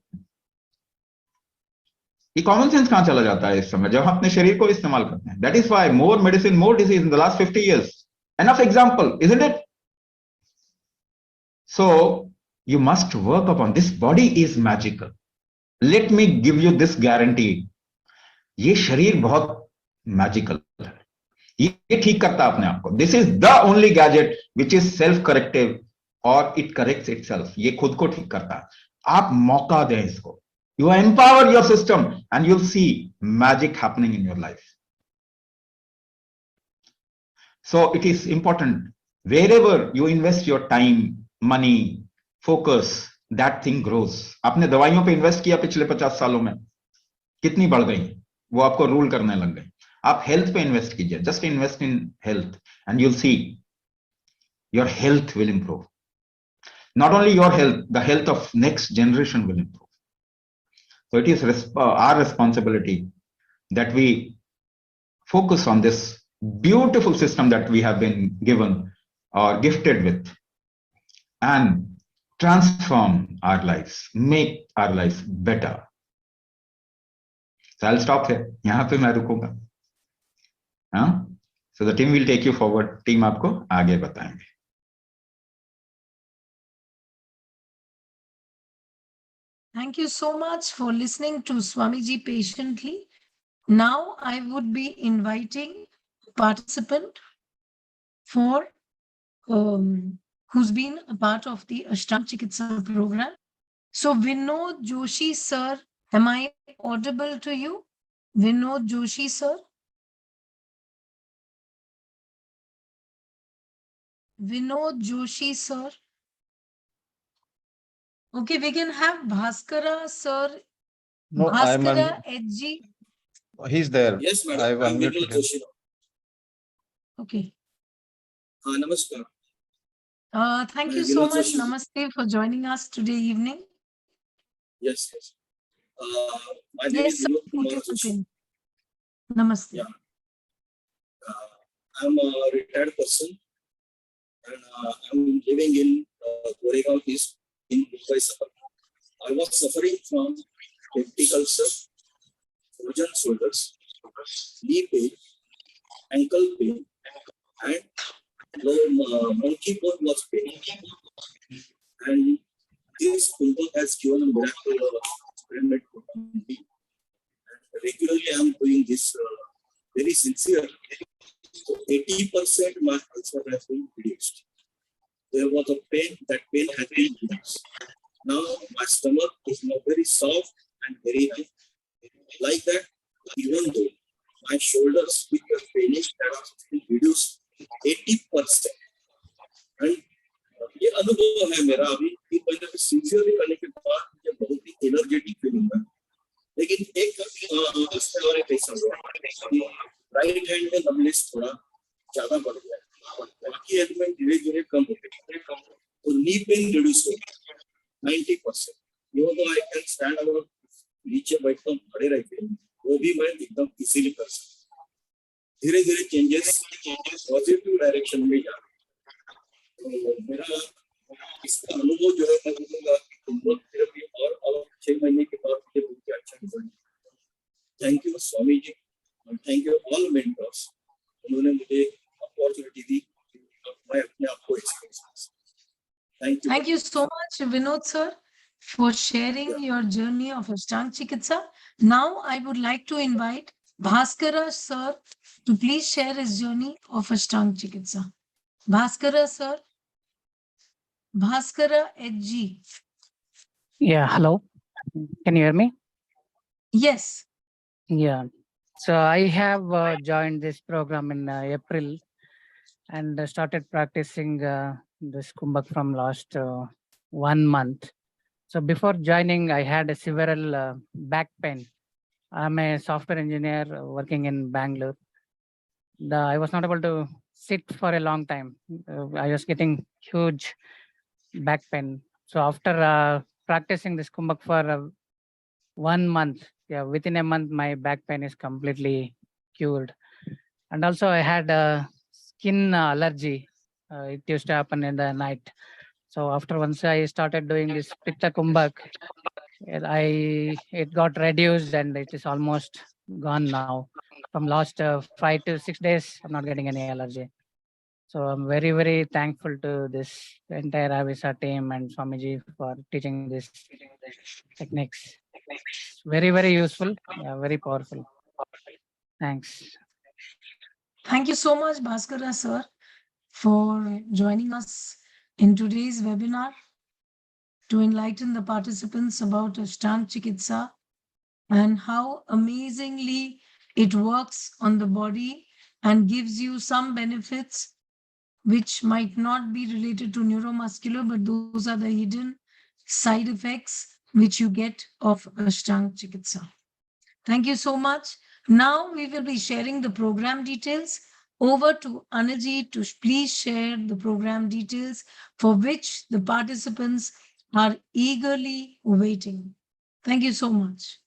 ये common sense कहां चला जाता है इस समय जब हम अपने शरीर को इस्तेमाल करते हैं? That is why more medicine, more disease in the last 50 years. Enough example, isn't it? So you must work upon this. Body is magical. Let me give you this guarantee. ये शरीर बहुत मैजिकल है. ये ठीक करता है अपने आप को. This is the only gadget which is self corrective और इट करेक्ट्स इटसेल्फ. ये खुद को ठीक करता है. आप मौका दें इसको. You empower your system and you will see magic happening in your life. So it is important wherever you invest your time, money, focus, that thing grows. आपने दवाइयों पे इन्वेस्ट किया पिछले 50 सालों में, कितनी बढ़ गई? वो आपको रूल करने लग गए. आप हेल्थ पे इन्वेस्ट कीजिए. Just invest in health and you will see your health will improve. Not only your health, the health of next generation will improve. So it is our responsibility that we focus on this beautiful system that we have been given or gifted with and transform our lives, make our lives better. So I'll stop here. यहाँ पे मैं रुकूंगा. हाँ? So the team will take you forward. Team आपको आगे बताएंगे. Thank you so much for listening to Swamiji patiently. Now I would be inviting a participant for who's been a part of the Ashtaang Chikitsa program. So Vinod Joshi sir, am I audible to you? Vinod Joshi sir? Vinod Joshi, sir. Okay, we can have Bhaskara, sir. No, Bhaskara HG. he's there. Yes, madam. I've I'm unmuted Vinod him. Joshi. Okay. Namaskar. Thank you Vinod so much, Joshi. Namaste, for joining us today evening. Yes, yes. My name Yes, is sir. Vinod Put Kumar your Joshi. pin. Namaste. Yeah. I'm a retired person and I'm living in Goregaon East in Mumbai suburb. I was suffering from peptic ulcer, frozen shoulders, knee pain, ankle pain, and low monkey bone was pain. And this Kumbha has given a miracle experiment to me. And regularly I'm doing this very sincere. So 80% my ulcer has been reduced. There was a pain, that pain has been reduced. Now my stomach is now very soft and very light. Like that, even though my shoulders which were paining that are still reduced 80%. And ये अनुभव है मेरा अभी कि पहले तो sincerely करने के बाद मुझे बहुत ही एनर्जेटिक फीलिंग है लेकिन एक इसमें और एक ऐसा हुआ कि राइट हैंड में नमनेस थोड़ा ज्यादा बढ़ गया बाकी हैंड में धीरे धीरे कम हो गया तो नी पेन रिड्यूस हो 90%. Even though I can stand अवर नीचे बैठकर खड़े रहते वो भी मैं एकदम इजीली कर सकता धीरे धीरे चेंजेस पॉजिटिव डायरेक्शन में जा तो मेरा इसका अनुभव जो है मैं बोलूंगा कि थेरेपी और 6 महीने के बाद मुझे बहुत अच्छा result thank you Swami ji और थैंक यू ऑल मेंटर्स उन्होंने मुझे अपॉर्चुनिटी दी मैं अपने आप को experience thank you Thank you so much, Vinod, sir, for sharing your journey of Ashtaang Chikitsa. Now, I would like to invite Bhaskara, sir, to please share his journey of Ashtaang Chikitsa. Bhaskara, sir. Bhaskara HG. Yeah, hello. Can you hear me? Yes. Yeah. So I have joined this program in April and started practicing this Kumbhak from last 1 month. So before joining, I had a severe back pain. I'm a software engineer working in Bangalore. I was not able to sit for a long time. I was getting huge back pain. So after practicing this Kumbhak for 1 month, yeah, within a month, my back pain is completely cured. And also I had a skin allergy. It used to happen in the night. So after once I started doing this Pitta Kumbhak, it got reduced and it is almost gone now. From last 5 to 6 days, I'm not getting any allergy. So I'm very, very thankful to this entire Avisa team and Swamiji for teaching this techniques. Very, very useful, very powerful. Thanks. Thank you so much, Bhaskara, sir, for joining us in today's webinar to enlighten the participants about Ashtaang Chikitsa and how amazingly it works on the body and gives you some benefits which might not be related to neuromuscular, but those are the hidden side effects which you get of Ashtaang Chikitsa. Thank you so much. Now we will be sharing the program details. Over to Anaji to please share the program details for which the participants are eagerly waiting. Thank you so much.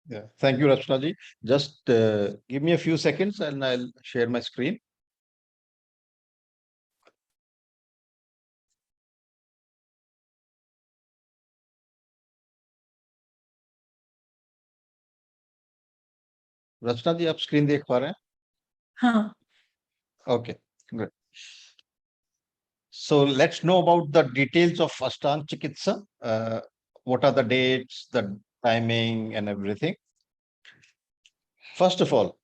Yeah, thank you, Rachna ji. Just give me a few seconds and I'll share my screen. रचना जी आप screen देख पा रहे हैं? हाँ. Okay, great. So let's know about the details of Ashtaang Chikitsa. What are the dates, the timing and everything. First of all,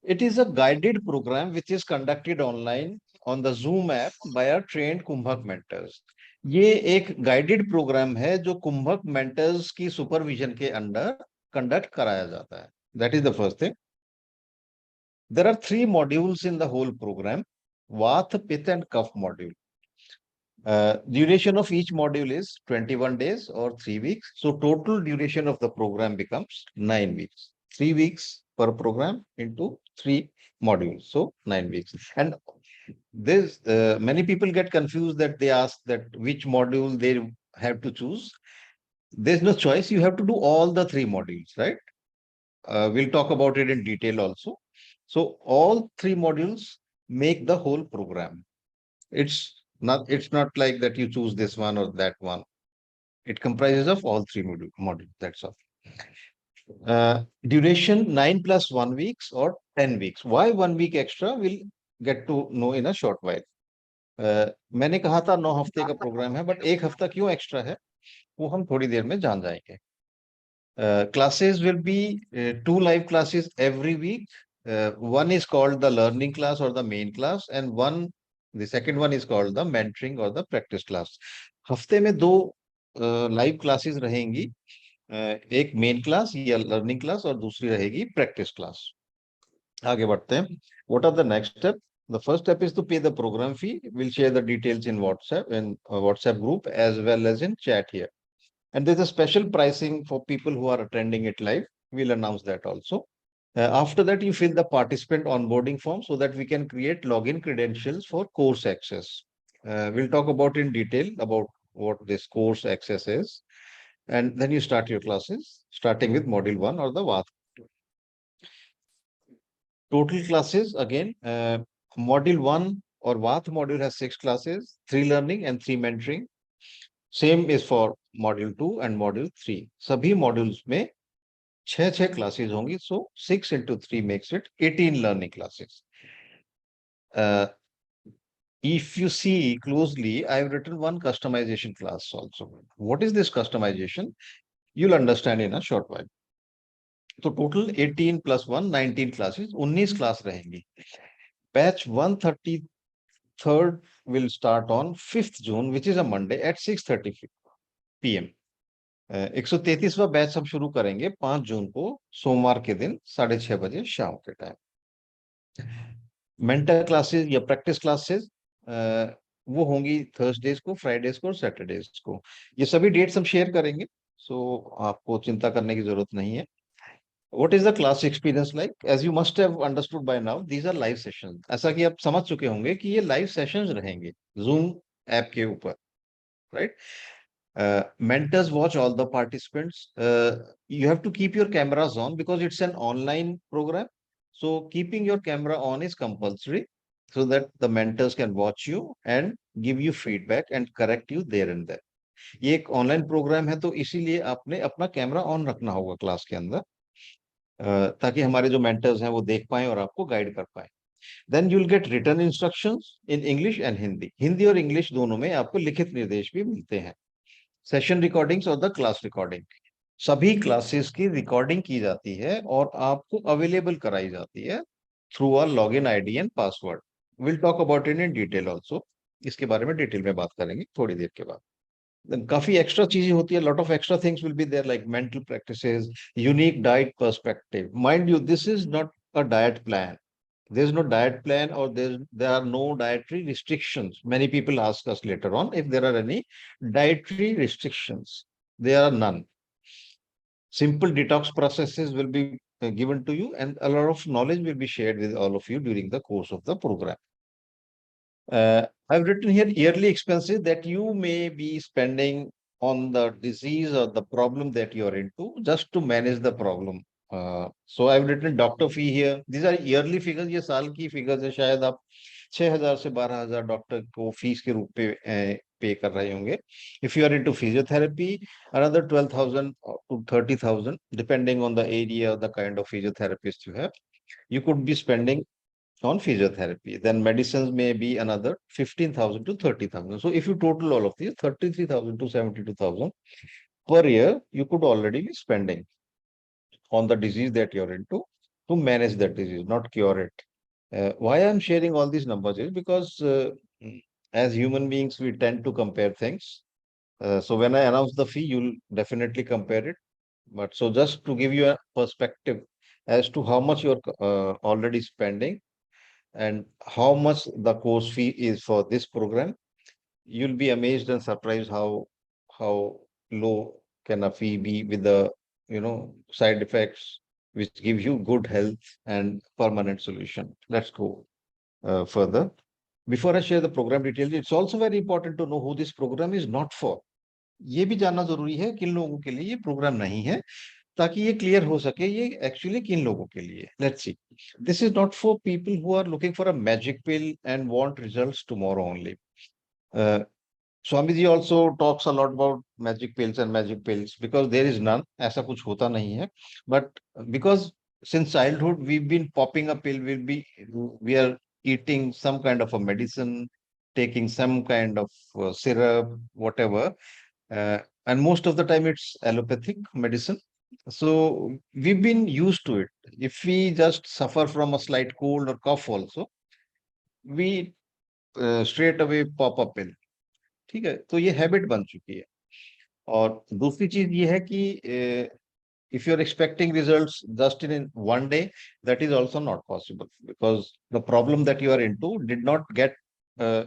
it is a guided program which is conducted online on the Zoom app by our trained Kumbhak mentors. ये एक guided programme है जो कुंभक mentors की supervision के under conduct कराया जाता है. That is the first thing. There are 3 modules in the whole program. Vata, Pitta and Kapha module. Duration of each module is 21 days or 3 weeks. So total duration of the program becomes 9 weeks. 3 weeks per program into 3 modules. So 9 weeks. And this many people get confused that they ask that which module they have to choose. There's no choice. You have to do all the 3 modules, right? We'll talk about it in detail also. So all 3 modules make the whole program. It's not like that you choose this one or that one. It comprises of all 3 modules. That's all. Duration 9 plus 1 weeks or 10 weeks. Why 1 week extra? We'll get to know in a short while. मैंने कहा था 9 हफ्ते का programme है, but 1 हफ्ता क्यों extra है वो हम थोड़ी देर में जान जाएंगे. Classes will be 2 live classes every week. One is called the learning class or the main class, and the second one is called the mentoring or the practice class. हफ्ते में 2 live classes रहेंगी, एक main class या learning class और दूसरी रहेगी practice class. आगे बढ़ते हैं. What are the next step? The first step is to pay the program fee. We'll share the details in WhatsApp group as well as in chat here. And there's a special pricing for people who are attending it live. We'll announce that also. After that, you fill the participant onboarding form so that we can create login credentials for course access. We'll talk about in detail about what this course access is. And then you start your classes, starting with module 1 or the VAT. Total classes, again, module 1 or VAT module has 6 classes, 3 learning and 3 mentoring. Same is for module 2 and module 3. सभी modules में 6 classes होंगी. So 6 into 3 makes it 18 learning classes. If you see closely, I've written one customization class also. What is this customization? You'll understand in a short while. So total 18 plus 1, 19 classes, 19 class रहेंगी. Batch 133rd will start on 5th June, which is a Monday at 6:30 p.m. 133वां batch हम शुरू करेंगे 5 जून को सोमवार के दिन 6:30 बजे शाम के टाइम. मेंटर क्लासेस या प्रैक्टिस क्लासेस वो होंगी थर्सडेज को, फ्राइडेज को और सैटरडेज को. ये सभी डेट्स हम शेयर करेंगे, सो आपको चिंता करने की जरूरत नहीं है. What is the class experience like? As you must have understood by now, these are live sessions. ऐसा कि आप समझ चुके होंगे कि ये live sessions रहेंगे Zoom ऐप के ऊपर, right? Mentors watch all the participants. You have to keep your cameras on because it's an online program. So keeping your camera on is compulsory so that the mentors can watch you and give you feedback and correct you there and there. ये एक online programme है तो इसीलिए आपने अपना camera on रखना होगा class के अंदर, ताकि हमारे जो मेंटर्स हैं वो देख पाएं और आपको गाइड कर पाएं. Then you'll get written instructions in English and Hindi. Hindi और इंग्लिश दोनों में आपको लिखित निर्देश भी मिलते हैं. सेशन रिकॉर्डिंग्स और द क्लास रिकॉर्डिंग, सभी क्लासेस की रिकॉर्डिंग की जाती है और आपको अवेलेबल कराई जाती है through a login ID and password. Will talk about it in detail also. इसके बारे में डिटेल में बात करेंगे थोड़ी देर के बाद. काफी एक्स्ट्रा चीजें होती है. Lot of extra things will be there like mental practices, unique diet perspective. Mind you, this is not a diet plan. There's no diet plan or there are no dietary restrictions. Many people ask us later on if there are any dietary restrictions. There are none. Simple detox processes will be given to you and a lot of knowledge will be shared with all of you during the course of the program. I've written here yearly expenses that you may be spending on the disease or the problem that you are into just to manage the problem. So I've written doctor fee here. These are yearly figures. ये साल की figures है. शायद आप 6,000 से 12,000 doctor को fees के रूप पे पे कर रहे होंगे. If you are into physiotherapy, another 12,000 to 30,000, depending on the area or the kind of physiotherapist you have, you could be spending on physiotherapy. Then medicines may be another 15,000 to 30,000. So if you total all of these, 33,000 to 72,000 per year, you could already be spending on the disease that you're into to manage that disease, not cure it. Why I'm sharing all these numbers is because as human beings, we tend to compare things. So when I announce the fee, you'll definitely compare it. But so just to give you a perspective as to how much you're already spending, and how much the course fee is for this program, you'll be amazed and surprised how low can a fee be with the side effects which give you good health and permanent solution. Let's go further. Before I share the program details, it's also very important to know who this program is not for. ये भी जानना जरूरी है किन लोगों के लिए ये प्रोग्राम नहीं है, ताकि ये क्लियर हो सके ये एक्चुअली किन लोगों के लिए. Let's see. This is not for people who are looking for a magic pill and want results tomorrow only. Swamiji also talks a lot about magic pills and magic pills because there is none. ऐसा कुछ होता नहीं है. But because since childhood we've been popping a pill, we are eating some kind of a medicine, taking some kind of syrup, whatever, and most of the time it's allopathic medicine. So we've been used to it. If we just suffer from a slight cold or cough also, we straight away pop a pill. ठीक है, तो ये habit बन चुकी है. और दूसरी चीज ये है कि if you're expecting results just in one day, that is also not possible because the problem that you are into did not get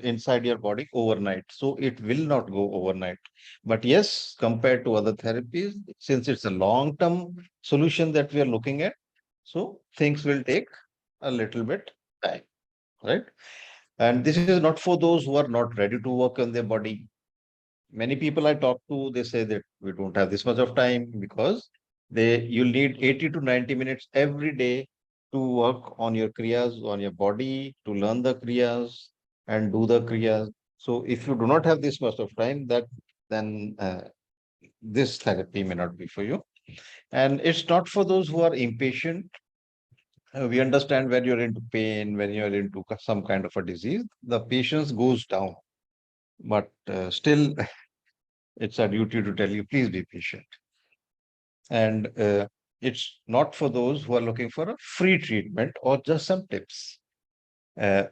inside your body overnight, so it will not go overnight. But yes, compared to other therapies, since it's a long-term solution that we are looking at, so things will take a little bit time, right? And this is not for those who are not ready to work on their body. Many people I talk to, they say that we don't have this much of time because you'll need 80 to 90 minutes every day to work on your kriyas, on your body, to learn the kriyas and do the kriyas. So if you do not have this much of time, then this therapy may not be for you. And it's not for those who are impatient. We understand when you're into pain, when you're into some kind of a disease, the patience goes down. But still, it's our duty to tell you, please be patient. And it's not for those who are looking for a free treatment or just some tips.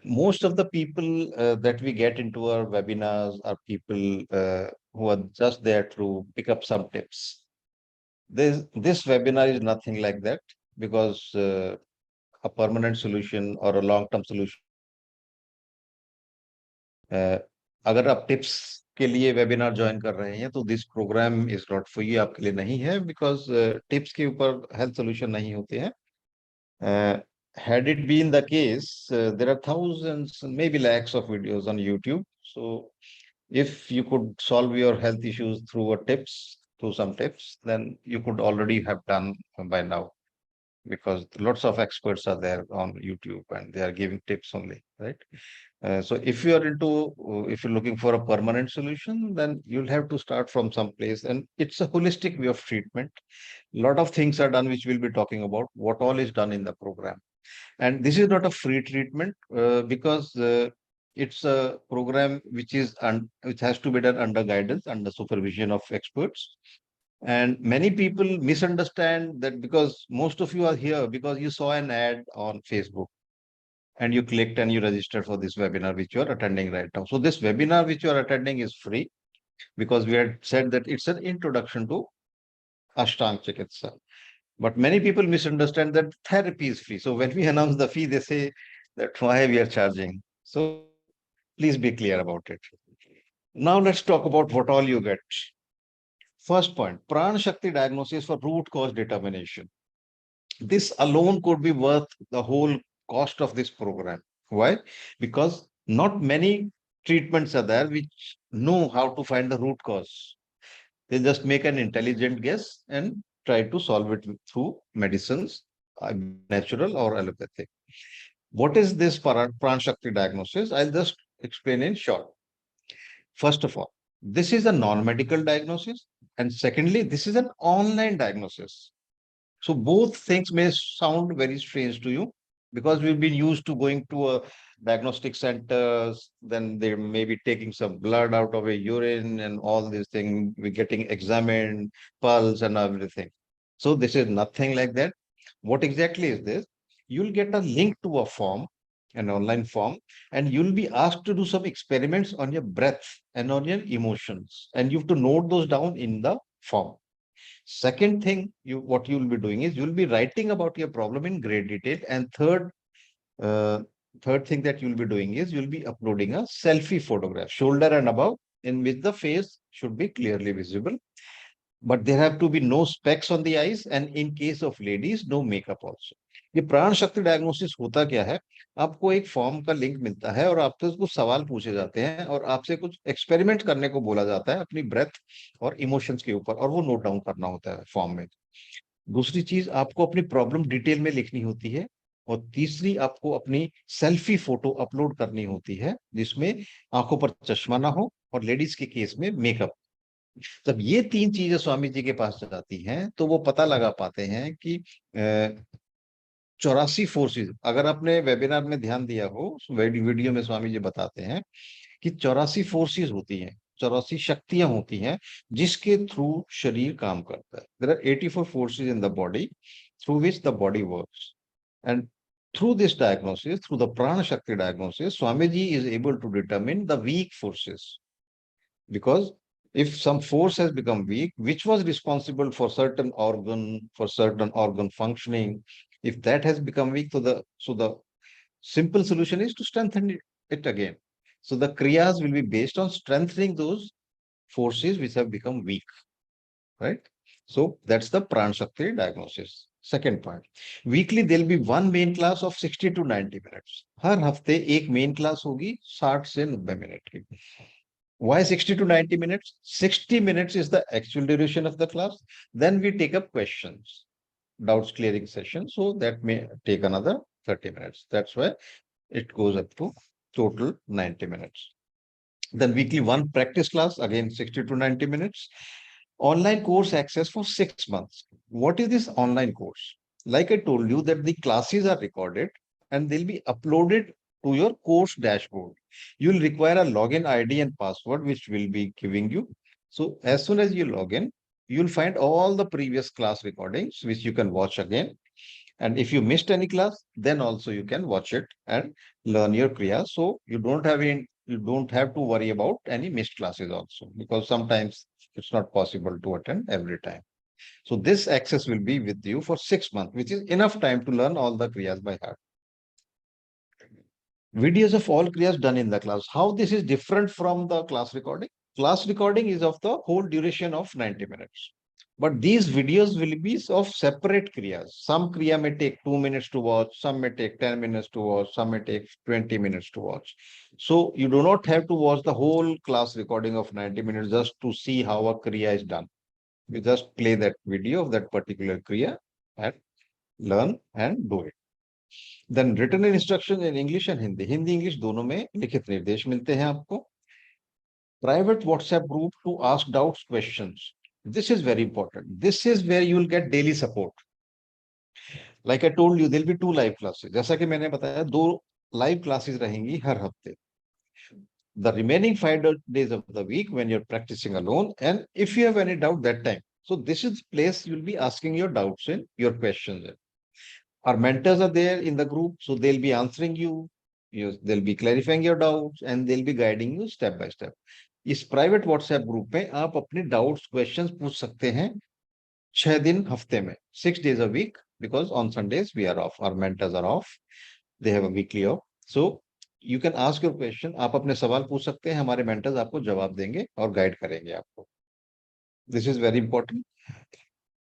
Most of the people that we get into our webinars are people who are just there to pick up some tips. This webinar is nothing like that because a permanent solution or a long-term solution. अगर आप tips के लिए webinar join कर रहे हैं तो this program is not for you, आपके लिए नहीं है बिकॉज टिप्स के ऊपर हेल्थ सोल्यूशन नहीं होते हैं. Had it been the case, there are thousands, maybe lakhs of videos on YouTube. So if you could solve your health issues through some tips, then you could already have done by now, because lots of experts are there on YouTube and they are giving tips only, right? So if you're looking for a permanent solution, then you'll have to start from some place, and it's a holistic way of treatment. A lot of things are done, which we'll be talking about. What all is done in the program, and this is not a free treatment because it's a program which has to be done under guidance, under supervision of experts. And many people misunderstand that because most of you are here because you saw an ad on Facebook and you clicked and you registered for this webinar which you are attending right now. So this webinar which you are attending is free because we had said that it's an introduction to Ashtaang Chikitsa. But many people misunderstand that therapy is free. So when we announce the fee, they say that why we are charging. So please be clear about it. Now let's talk about what all you get. First point, Pran Shakti diagnosis for root cause determination. This alone could be worth the whole cost of this program. Why? Because not many treatments are there which know how to find the root cause. They just make an intelligent guess and try to solve it through medicines, natural or allopathic. What is this Pran Shakti diagnosis? I'll just explain in short. First of all, this is a non-medical diagnosis. And secondly, this is an online diagnosis. So both things may sound very strange to you because we've been used to going to a diagnostic centers, then they may be taking some blood out of a urine and all these things, we're getting examined, pulse and everything. So this is nothing like that. What exactly is this? You'll get a link to a form, an online form, and you'll be asked to do some experiments on your breath and on your emotions. And you have to note those down in the form. Second thing, what you'll be doing is you'll be writing about your problem in great detail. And third, third thing that you'll be doing is you'll be uploading a selfie photograph, shoulder and above, in which the face should be clearly visible. But there have to be no specs on the eyes, and in case of ladies, no makeup also. ये प्राण शक्ति diagnosis होता क्या है? आपको एक form का link मिलता है और आपसे कुछ सवाल पूछे जाते हैं और आपसे कुछ एक्सपेरिमेंट करने को बोला जाता है अपनी ब्रेथ और इमोशंस के ऊपर, और वो नोट डाउन करना होता है फॉर्म में। दूसरी चीज, आपको अपनी प्रॉब्लम डिटेल में लिखनी होती है, और तीसरी आपको अपनी सेल्फी फोटो अपलोड करनी होती है जिसमें आंखों पर चश्मा ना हो और लेडीज के केस में मेकअप। जब ये तीन चीजें स्वामी जी के पास जाती हैं तो वो पता लगा पाते हैं कि 84 फोर्सेज, अगर आपने वेबिनार में ध्यान दिया हो, वीडियो में स्वामी जी बताते हैं कि 84 फोर्सेज होती हैं, 84 शक्तियां होती हैं जिसके थ्रू शरीर काम करता है। There are 84 forces in the body through which the body works, and through this diagnosis, through the prana shakti diagnosis, Swamiji is able to determine the weak forces. Because if some force has become weak, which was responsible for certain organ functioning, if that has become weak, so the simple solution is to strengthen it again. So the kriyas will be based on strengthening those forces which have become weak, right? So that's the Pran Shakti diagnosis. Second point, weekly there'll be one main class of 60 to 90 minutes. हर हफ्ते एक main class होगी 60 से 90 minute की. Why 60 to 90 minutes? 60 minutes is the actual duration of the class. Then we take up questions, doubts clearing session. So that may take another 30 minutes. That's why it goes up to total 90 minutes. Then weekly one practice class, again 60 to 90 minutes. Online course access for 6 months. What is this online course? Like I told you that the classes are recorded and they'll be uploaded to your course dashboard. You'll require a login ID and password, which will be giving you. So as soon as you log in, you'll find all the previous class recordings, which you can watch again. And if you missed any class, then also you can watch it and learn your Kriya. So you don't have to worry about any missed classes also, because sometimes it's not possible to attend every time. So this access will be with you for 6 months, which is enough time to learn all the Kriyas by heart. Videos of all Kriyas done in the class. How this is different from the class recording? Class recording is of the whole duration of 90 minutes. But these videos will be of separate Kriyas. Some Kriya may take 2 minutes to watch, some may take 10 minutes to watch, some may take 20 minutes to watch. So you do not have to watch the whole class recording of 90 minutes just to see how a Kriya is done. You just play that video of that particular Kriya and learn and do it. Then written instructions in English and Hindi. Hindi, English दोनों में लिखित निर्देश मिलते हैं आपको. Private WhatsApp group to ask doubts, questions. This is very important. This is where you will get daily support. Like I told you, there'll be 2 live classes. जैसा कि मैंने बताया 2 live classes रहेंगी हर हफ्ते. The remaining 5 days of the week when you're practicing alone, and if you have any doubt that time. So this is the place you'll be asking your doubts in, your questions in. Our mentors are there in the group, so they'll be answering you. They'll be clarifying your doubts and they'll be guiding you step by step. इस private WhatsApp group में आप अपने doubts questions पूछ सकते हैं 6 दिन हफ्ते में, 6 days a week, because on Sundays we are off, our mentors are off, they have a weekly off. So you can ask your question. आप अपने सवाल पूछ सकते हैं, हमारे मेंटर्स आपको जवाब देंगे और गाइड करेंगे आपको. This is very important.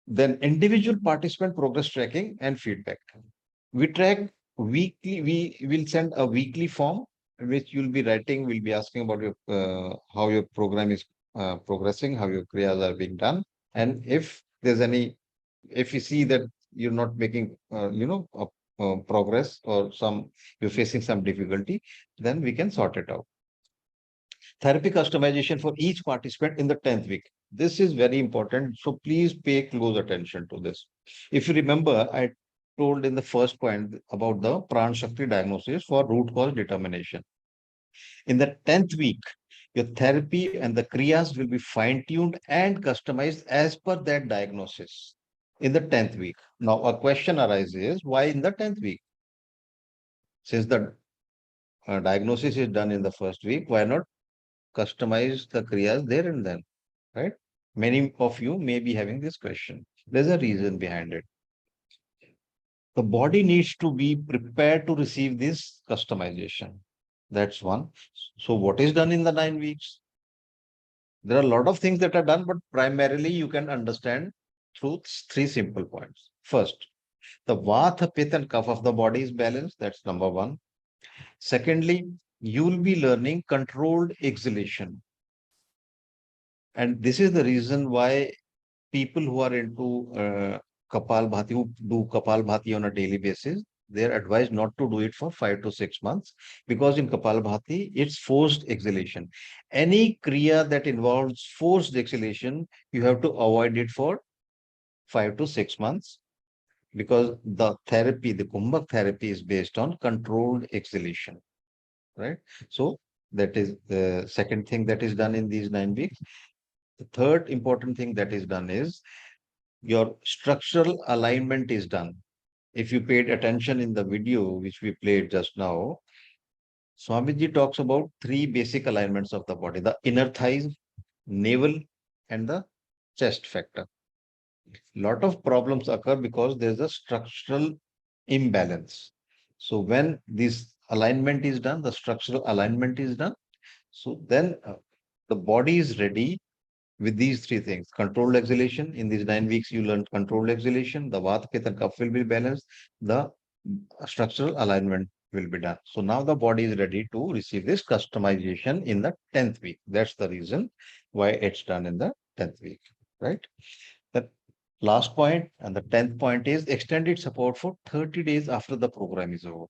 Then individual participant progress tracking and feedback. We track weekly. We will send a weekly form which you'll be writing. We'll be asking about your how your program is progressing, how your kriyas are being done, and if there's any, if you see that you're not making progress, or you're facing some difficulty, then we can sort it out. Therapy customization for each participant in the 10th week. This is very important. So please pay close attention to this. If you remember, I told in the first point about the Pran Shakti diagnosis for root cause determination. In the 10th week, your therapy and the kriyas will be fine-tuned and customized as per that diagnosis in the 10th week. Now, a question arises, why in the 10th week? Since the diagnosis is done in the first week, why not customize the kriyas there and then, right? Many of you may be having this question. There's a reason behind it. the body needs to be prepared to receive this customization. That's one. So what is done in the 9 weeks? There are a lot of things that are done, but primarily you can understand through three simple points. First, the Vata, Pitta, and Kapha of the body is balanced. That's number one. Secondly, you will be learning controlled exhalation. And this is the reason why people who are into Kapal Bhati, who do Kapal Bhati on a daily basis, they are advised not to do it for 5 to 6 months, because in Kapal Bhati, it's forced exhalation. Any Kriya that involves forced exhalation, you have to avoid it for 5 to 6 months, because the therapy, the Kumbhak therapy, is based on controlled exhalation, right? So that is the second thing that is done in these 9 weeks. The third important thing that is done is your structural alignment is done. If you paid attention in the video which we played just now, Swamiji talks about three basic alignments of the body: the inner thighs, navel, and the chest factor. Lot of problems occur because there's a structural imbalance. So when this alignment is done, the structural alignment is done, so then the body is ready with these three things. Controlled exhalation. In these 9 weeks, you learn controlled exhalation. The Vata, Pitta, and Kapha will be balanced. The structural alignment will be done. So now the body is ready to receive this customization in the 10th week. That's the reason why it's done in the 10th week, right? The last point and the 10th point is extended support for 30 days after the program is over.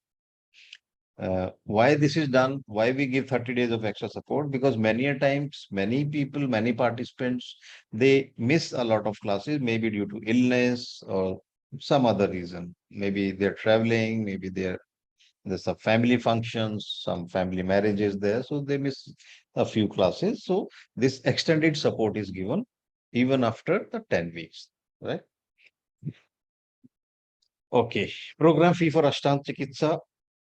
Why this is done, why we give 30 days of extra support? Because many a times, many people, many participants, they miss a lot of classes, maybe due to illness or some other reason. Maybe they're traveling, maybe there's some family functions, some family marriages there, so they miss a few classes. So this extended support is given even after the 10 weeks, right? Okay, program fee for Ashtaang Chikitsa,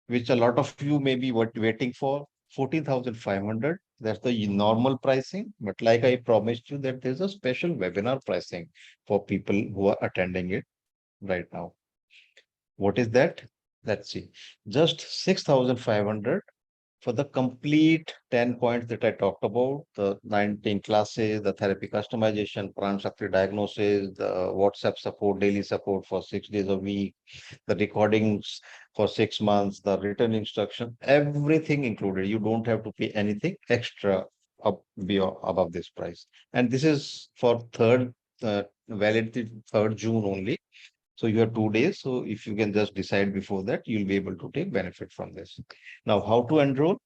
which a lot of you may be waiting for, 14,500. That's the normal pricing. But like I promised you that there's a special webinar pricing for people who are attending it right now. What is that? Let's see. Just 6,500 for the complete 10 points that I talked about, the 19 classes, the therapy customization, Pran Shakti diagnosis, the WhatsApp support, daily support for 6 days a week, the recordings for 6 months, the written instruction, everything included. You don't have to pay anything extra above this price. And this is for valid 3rd June only. So you have 2 days. So if you can just decide before that, you'll be able to take benefit from this. Now, how to enroll?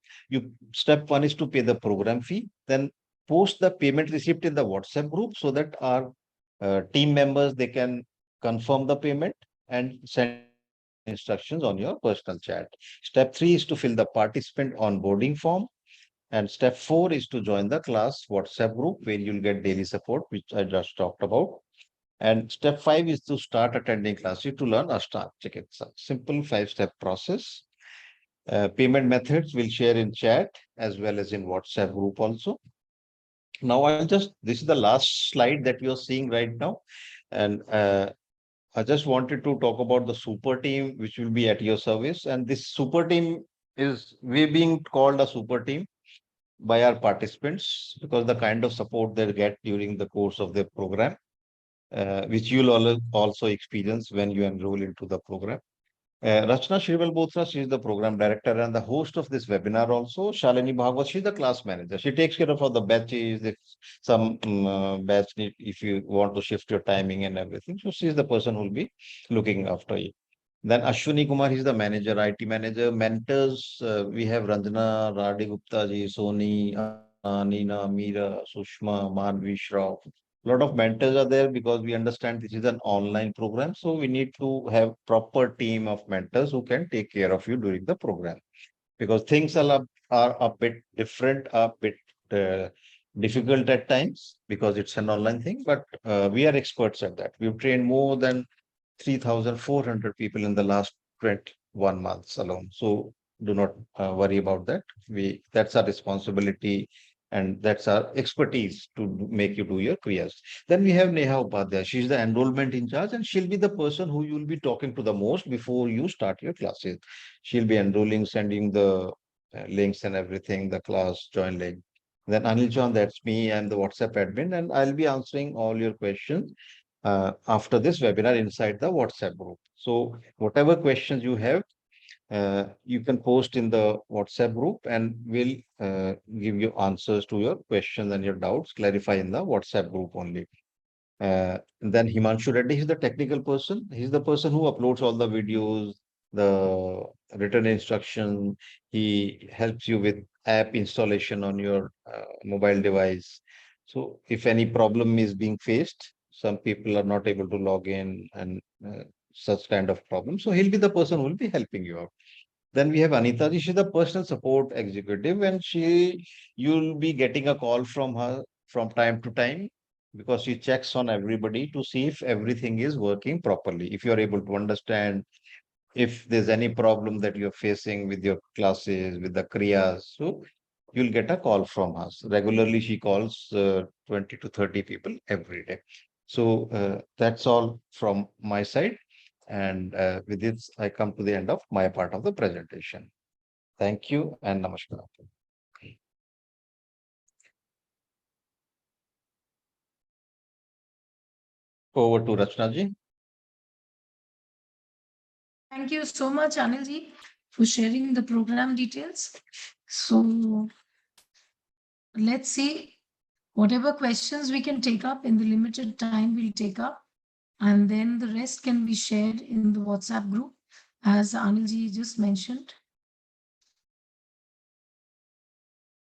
Step one is to pay the program fee. Then post the payment receipt in the WhatsApp group so that our team members, they can confirm the payment and send instructions on your personal chat. Step 3 is to fill the participant onboarding form. And step 4 is to join the class WhatsApp group where you'll get daily support, which I just talked about. And step 5 is to start attending classes to learn Ashtaang Chikitsa. Simple 5-step process. Payment methods we'll share in chat as well as in WhatsApp group also. Now this is the last slide that you're seeing right now. And I just wanted to talk about the super team, which will be at your service. And this super team we're being called a super team by our participants because the kind of support they get during the course of their program. Which you'll also experience when you enroll into the program. Rachna Shrival Bothra, she is the program director and the host of this webinar also. Shalini Bhagwat, she's the class manager. She takes care of all the batches, if some batch need, if you want to shift your timing and everything. So she's the person who will be looking after you. Then Ashwini Kumar, he's the manager, IT manager. Mentors, we have Ranjana, Radhi Gupta ji, Soni, Nina, Meera, Sushma, Manvi, Shrav. A lot of mentors are there because we understand this is an online program. So we need to have proper team of mentors who can take care of you during the program. Because things are a bit different, a bit difficult at times because it's an online thing. But we are experts at that. We've trained more than 3,400 people in the last 21 months alone. So do not worry about that. That's our responsibility And that's our expertise to make you do your kriyas. Then we have Neha Upadhyay. She's the enrollment in charge, and she'll be the person who you'll be talking to the most before you start your classes. She'll be enrolling, sending the links and everything, the class join link. Then Anil John, that's me. I'm the WhatsApp admin, and I'll be answering all your questions after this webinar inside the WhatsApp group. So whatever questions you have, you can post in the WhatsApp group, and we'll give you answers to your questions and your doubts, clarify in the WhatsApp group only. And then Himanshu Reddy, he's the technical person. He's the person who uploads all the videos, the written instruction. He helps you with app installation on your mobile device. So if any problem is being faced, some people are not able to log in and such kind of problem. So he'll be the person who will be helping you out. Then we have Anita ji. She's the personal support executive, and you'll be getting a call from her from time to time because she checks on everybody to see if everything is working properly. If you're able to understand, if there's any problem that you're facing with your classes, with the kriyas, so you'll get a call from us. Regularly, she calls 20 to 30 people every day. So that's all from my side. And with this, I come to the end of my part of the presentation. Thank you and namaskar. Over to Rachna ji. Thank you so much, Anil ji, for sharing the program details. So let's see whatever questions we can take up in the limited time we'll take up, and then the rest can be shared in the WhatsApp group, as Anil ji just mentioned.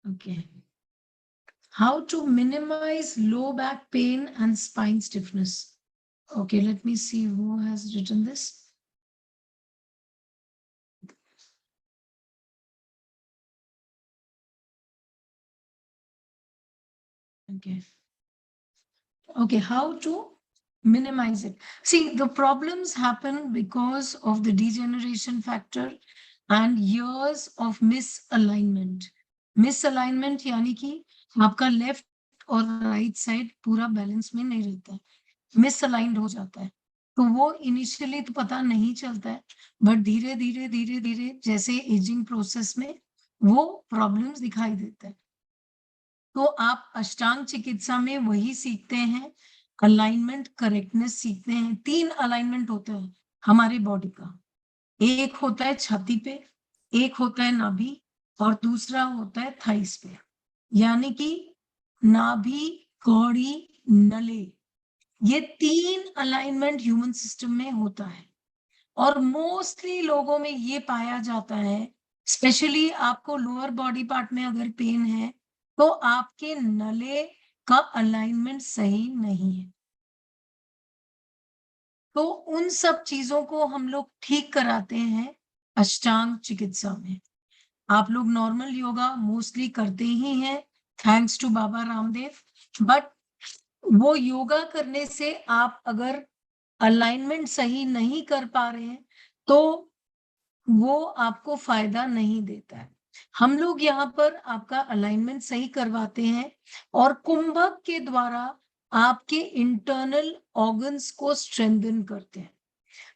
Okay. How to minimize low back pain and spine stiffness. Okay, let me see who has written this. Okay. Okay, how to minimize it. See, the problems happen because of the degeneration factor and years of misalignment. Misalignment यानी कि आपका left और right side पूरा balance में नहीं रहता है, misaligned हो जाता है. तो वो इनिशियली तो पता नहीं चलता है, बट धीरे धीरे धीरे धीरे जैसे एजिंग प्रोसेस में वो प्रॉब्लम्स दिखाई देता है. तो आप अष्टांग चिकित्सा में वही सीखते हैं, अलाइनमेंट करेक्टनेस सीखते हैं. 3 अलाइनमेंट होता है हमारे बॉडी का. एक होता है छाती पे, एक होता है नाभि, और दूसरा होता है थाइस पे. यानी कि नाभि, कौड़ी, नले, ये 3 अलाइनमेंट ह्यूमन सिस्टम में होता है. और मोस्टली लोगों में ये पाया जाता है, स्पेशली आपको लोअर बॉडी पार्ट में अगर पेन है तो आपके नले का अलाइनमेंट सही नहीं है. तो उन सब चीजों को हम लोग ठीक कराते हैं अष्टांग चिकित्सा में. आप लोग नॉर्मल योगा मोस्टली करते ही हैं, thanks to Baba Ramdev. But वो योगा करने से आप अगर अलाइनमेंट सही नहीं कर पा रहे हैं तो वो आपको फायदा नहीं देता है. हम लोग यहाँ पर आपका अलाइनमेंट सही करवाते हैं और कुंभक के द्वारा आपके इंटरनल ऑर्गन्स को स्ट्रेंथन करते हैं.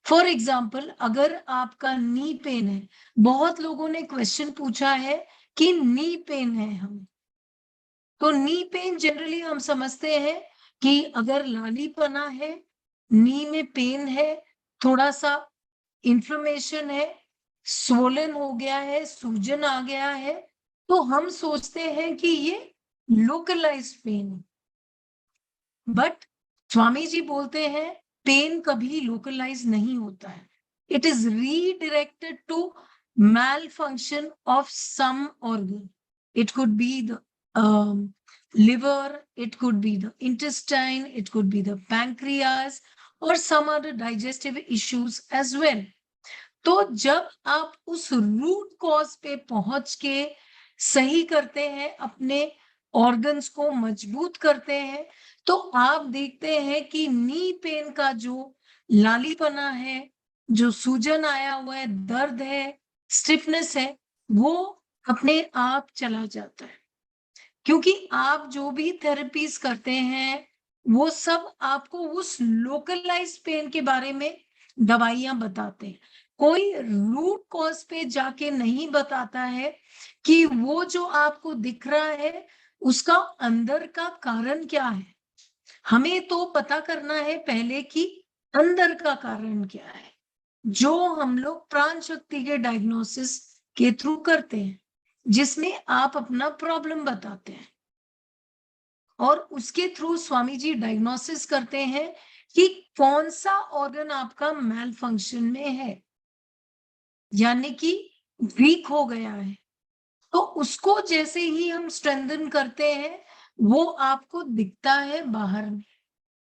फॉर एग्जाम्पल, अगर आपका नी पेन है, बहुत लोगों ने क्वेश्चन पूछा है कि नी पेन है हमें, तो नी पेन जनरली हम समझते हैं कि अगर लालीपना है, नी में पेन है, थोड़ा सा इन्फ्लेमेशन है, स्वोलन हो गया है, सूजन आ गया है, तो हम सोचते हैं कि ये लोकलाइज्ड पेन है. बट स्वामी जी बोलते हैं पेन कभी लोकलाइज नहीं होता है. It is redirected to malfunction of some organ. It could be the liver, it could be the intestine, it could be the pancreas, or some other digestive issues as well. तो जब आप उस root cause पे पहुंच के सही करते हैं, अपने ऑर्गन्स को मजबूत करते हैं, तो आप देखते हैं कि नी पेन का जो लालीपना है, जो सूजन आया हुआ है, दर्द है, स्टिफनेस है, वो अपने आप चला जाता है. क्योंकि आप जो भी थेरेपीज करते हैं वो सब आपको उस लोकलाइज पेन के बारे में दवाइयां बताते हैं, कोई रूट कॉज पे जाके नहीं बताता है कि वो जो आपको दिख रहा है उसका अंदर का कारण क्या है। हमें तो पता करना है पहले कि अंदर का कारण क्या है, जो हम लोग प्राण शक्ति के डायग्नोसिस के थ्रू करते हैं, जिसमें आप अपना प्रॉब्लम बताते हैं और उसके थ्रू स्वामी जी डायग्नोसिस करते हैं कि कौन सा ऑर्गन आपका मैल फंक्शन में है, यानी कि वीक हो गया है। तो उसको जैसे ही हम स्ट्रेंथन करते हैं वो आपको दिखता है बाहर में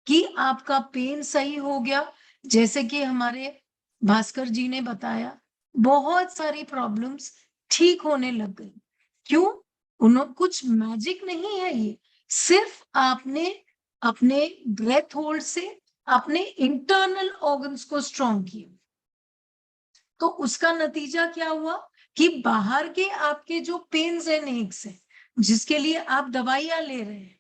कि आपका पेन सही हो गया। जैसे कि हमारे भास्कर जी ने बताया, बहुत सारी प्रॉब्लम्स ठीक होने लग गई। क्यों? उन्होंने कुछ मैजिक नहीं है, ये सिर्फ आपने अपने ब्रेथ होल्ड से अपने इंटरनल ऑर्गन्स को स्ट्रॉन्ग किया। तो उसका नतीजा क्या हुआ कि बाहर के आपके जो पेन्स है नेक्स है, जिसके लिए आप दवाइयां ले रहे हैं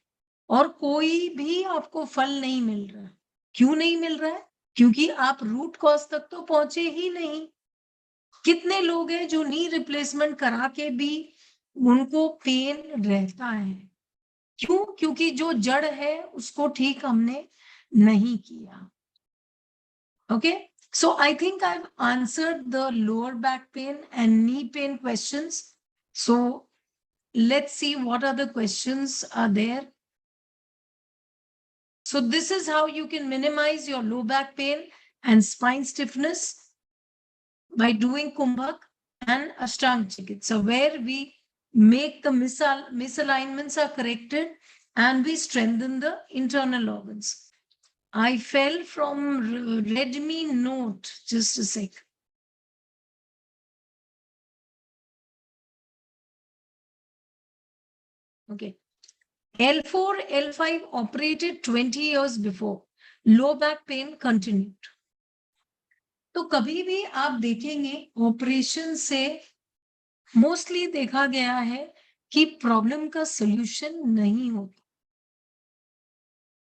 और कोई भी आपको फल नहीं मिल रहा। क्यों नहीं मिल रहा है? क्योंकि आप रूट कॉज तक तो पहुंचे ही नहीं। कितने लोग हैं जो नी रिप्लेसमेंट करा के भी उनको पेन रहता है? क्यों? क्योंकि जो जड़ है उसको ठीक हमने नहीं किया। Okay, so I think I've answered the lower back pain and knee pain questions. So let's see what other questions are there. So this is how you can minimize your low back pain and spine stiffness by doing Kumbhak and Ashtaang Chikitsa, where we make the misalignments are corrected and we strengthen the internal organs. I fell from Redmi Note, just a sec. Okay. L4, L5 operated 20 years before. Low back pain continued. तो कभी भी आप देखेंगे operation से mostly देखा गया है कि प्रॉब्लम का सॉल्यूशन नहीं होता।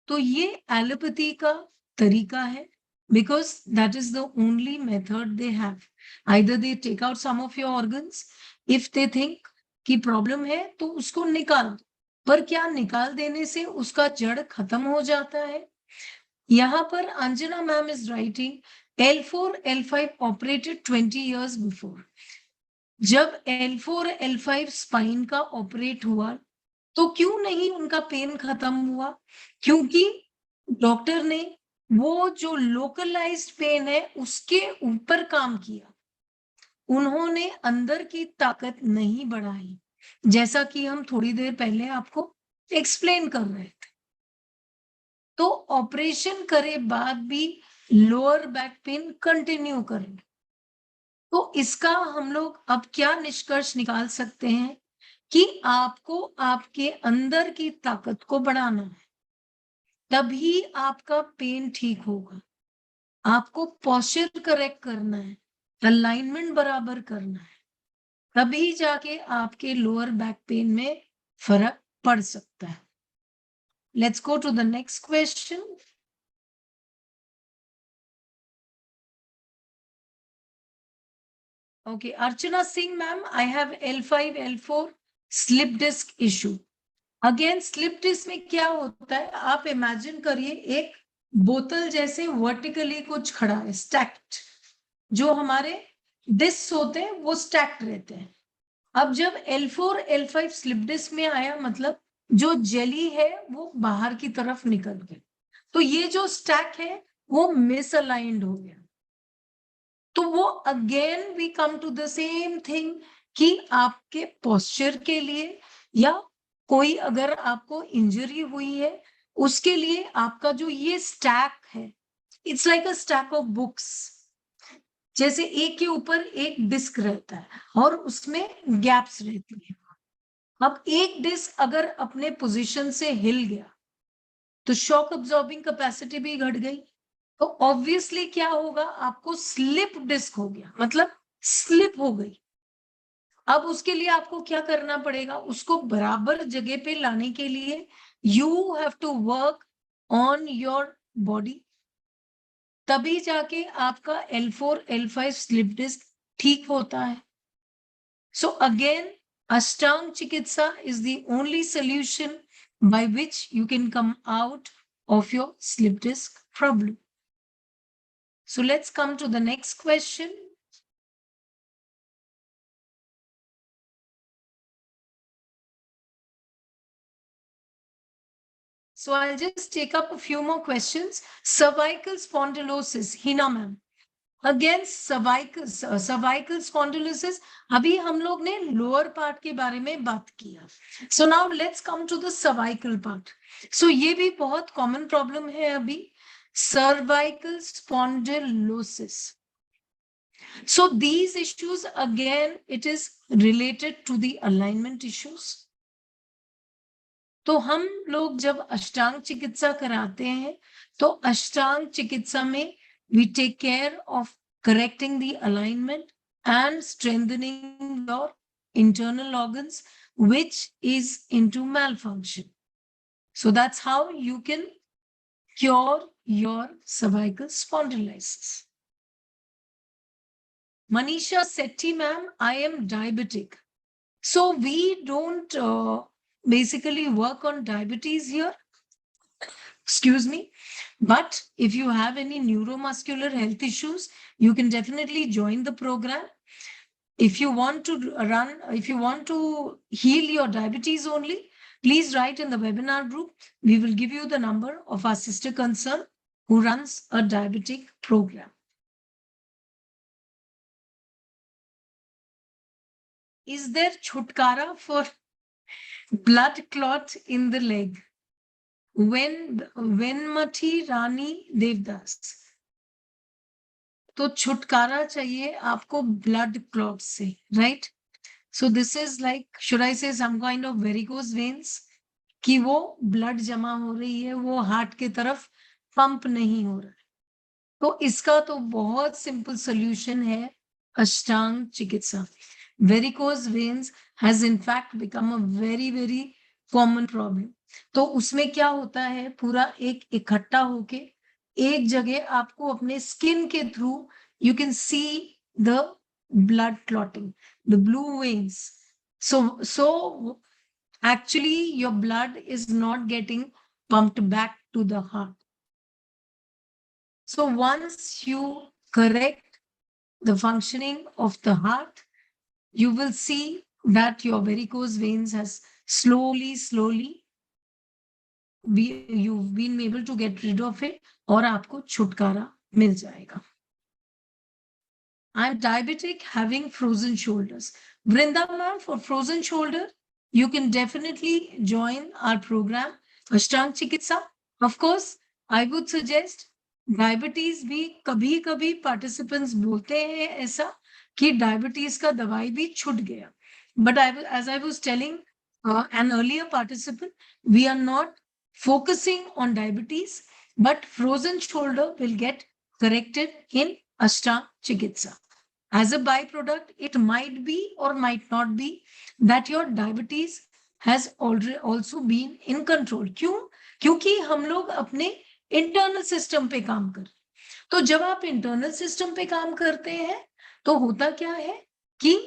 तो ये एलोपैथी का तरीका है, because that is the only method they have. Either they take out some of your organs, if they think कि प्रॉब्लम है तो उसको निकाल दो, पर क्या निकाल देने से उसका जड़ खत्म हो जाता है? यहाँ पर Anjana ma'am is writing L4, L5 operated 20 years before. जब L4, L5 स्पाइन का ऑपरेट हुआ तो क्यों नहीं उनका पेन खत्म हुआ? क्योंकि डॉक्टर ने वो जो लोकलाइज्ड पेन है उसके ऊपर काम किया, उन्होंने अंदर की ताकत नहीं बढ़ाई, जैसा कि हम थोड़ी देर पहले आपको एक्सप्लेन कर रहे थे। तो ऑपरेशन करे बाद भी लोअर बैक पेन कंटिन्यू करें, तो इसका हम लोग अब क्या निष्कर्ष निकाल सकते हैं कि आपको आपके अंदर की ताकत को बढ़ाना है, तभी आपका पेन ठीक होगा। आपको पोस्चर करेक्ट करना है, अलाइनमेंट बराबर करना है, तभी जाके आपके लोअर बैक पेन में फर्क पड़ सकता है। Let's go to the next question. Okay, Archana Singh ma'am, I have L5, L4 slip disc issue. Again slip disc में क्या होता है, आप इमेजिन करिए एक बोतल जैसे वर्टिकली कुछ खड़ा है, स्टैक्ड। जो हमारे डिस्क होते हैं वो स्टैक्ड रहते हैं। अब जब L4, L5 स्लिप डिस्क में आया, मतलब जो जेली है वो बाहर की तरफ निकल गया, तो ये जो स्टैक है वो मिसअलाइंड हो गया। तो वो again we come to the same thing कि आपके पोस्चर के लिए या कोई अगर आपको इंजरी हुई है उसके लिए आपका जो ये स्टैक है, it's like a stack of books, जैसे एक के ऊपर एक डिस्क रहता है और उसमें गैप्स रहती है। अब एक डिस्क अगर अपने पोजीशन से हिल गया तो शॉक अब्सॉर्बिंग कैपेसिटी भी घट गई, तो ऑब्वियसली क्या होगा, आपको स्लिप डिस्क हो गया, मतलब स्लिप हो गई। अब उसके लिए आपको क्या करना पड़ेगा, उसको बराबर जगह पे लाने के लिए you have to work on your body, तभी जाके आपका L4 L5 स्लिप डिस्क ठीक होता है. So again, Ashtang Chikitsa is the only solution by which you can come out of your slip disc problem. So let's come to the next question. So I'll just take up a few more questions. Cervical spondylosis, Hina ma'am. Against cervical spondylosis, अभी हम लोग ने lower part के बारे में बात किया. So now let's come to the cervical part. So ये भी बहुत कॉमन प्रॉब्लम है अभी, cervical spondylosis. So these issues, again, it is related to the alignment issues. तो हम लोग जब अष्टांग चिकित्सा कराते हैं, तो अष्टांग चिकित्सा में we take care of correcting the alignment and strengthening your internal organs, which is into malfunction. So that's how you can cure your cervical spondylosis. Manisha Sethi ma'am, I am diabetic. So we don't basically work on diabetes here. Excuse me. But if you have any neuromuscular health issues, you can definitely join the program. If you want to heal your diabetes only, please write in the webinar group. We will give you the number of our sister concern who runs a diabetic program. Is there chutkara for blood clot in the leg? Venmati Rani Devdas. तो छुटकारा चाहिए आपको blood clots से, right? So this is like, should I say some kind of varicose veins, कि वो blood जमा हो रही है, वो हार्ट के तरफ पंप नहीं हो रहा है. तो इसका तो बहुत सिंपल सॉल्यूशन है अष्टांग चिकित्सा. Varicose veins has in fact become a very very common problem. तो उसमें क्या होता है, पूरा एक इकट्ठा होके एक जगह आपको अपने स्किन के through you can see the blood clotting, the blue veins. So actually your blood is not getting pumped back to the heart. So once you correct the functioning of the heart, you will see that your varicose veins has slowly you've been able to get rid of it, और आपको छुटकारा मिल जाएगा. I'm diabetic having frozen shoulders. Vrinda ma'am, for frozen shoulder, you can definitely join our program, Ashtang Chikitsa. Of course, I would suggest diabetes भी कभी-कभी participants बोलते हैं ऐसा कि diabetes का दवाई भी छूट गया. But as I was telling an earlier participant, we are not focusing on diabetes, but frozen shoulder will get corrected in Ashtang Chikitsa. As a byproduct, it might be or might not be that your diabetes has already also been in control. क्यों? क्योंकि हम लोग अपने internal system पे काम कर. तो जब आप इंटरनल सिस्टम पे काम करते हैं, तो होता क्या है कि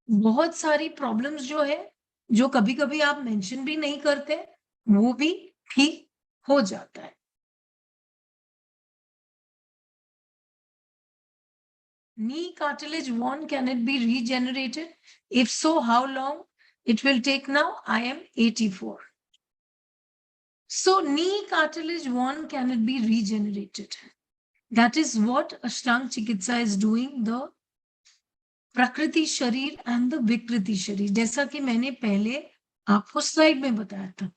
बहुत सारी प्रॉब्लम्स जो है, जो कभी-कभी आप मेंशन भी नहीं करते, वो भी ठीक हो जाता है. Knee cartilage worn, can it be regenerated? If so, how long it will take now? I am 84. So knee cartilage worn, can it be regenerated? That is what Ashtang Chikitsa is doing, the Prakriti Sharir and the Vikriti Sharir. जैसा कि मैंने पहले आपको slide में बताया था.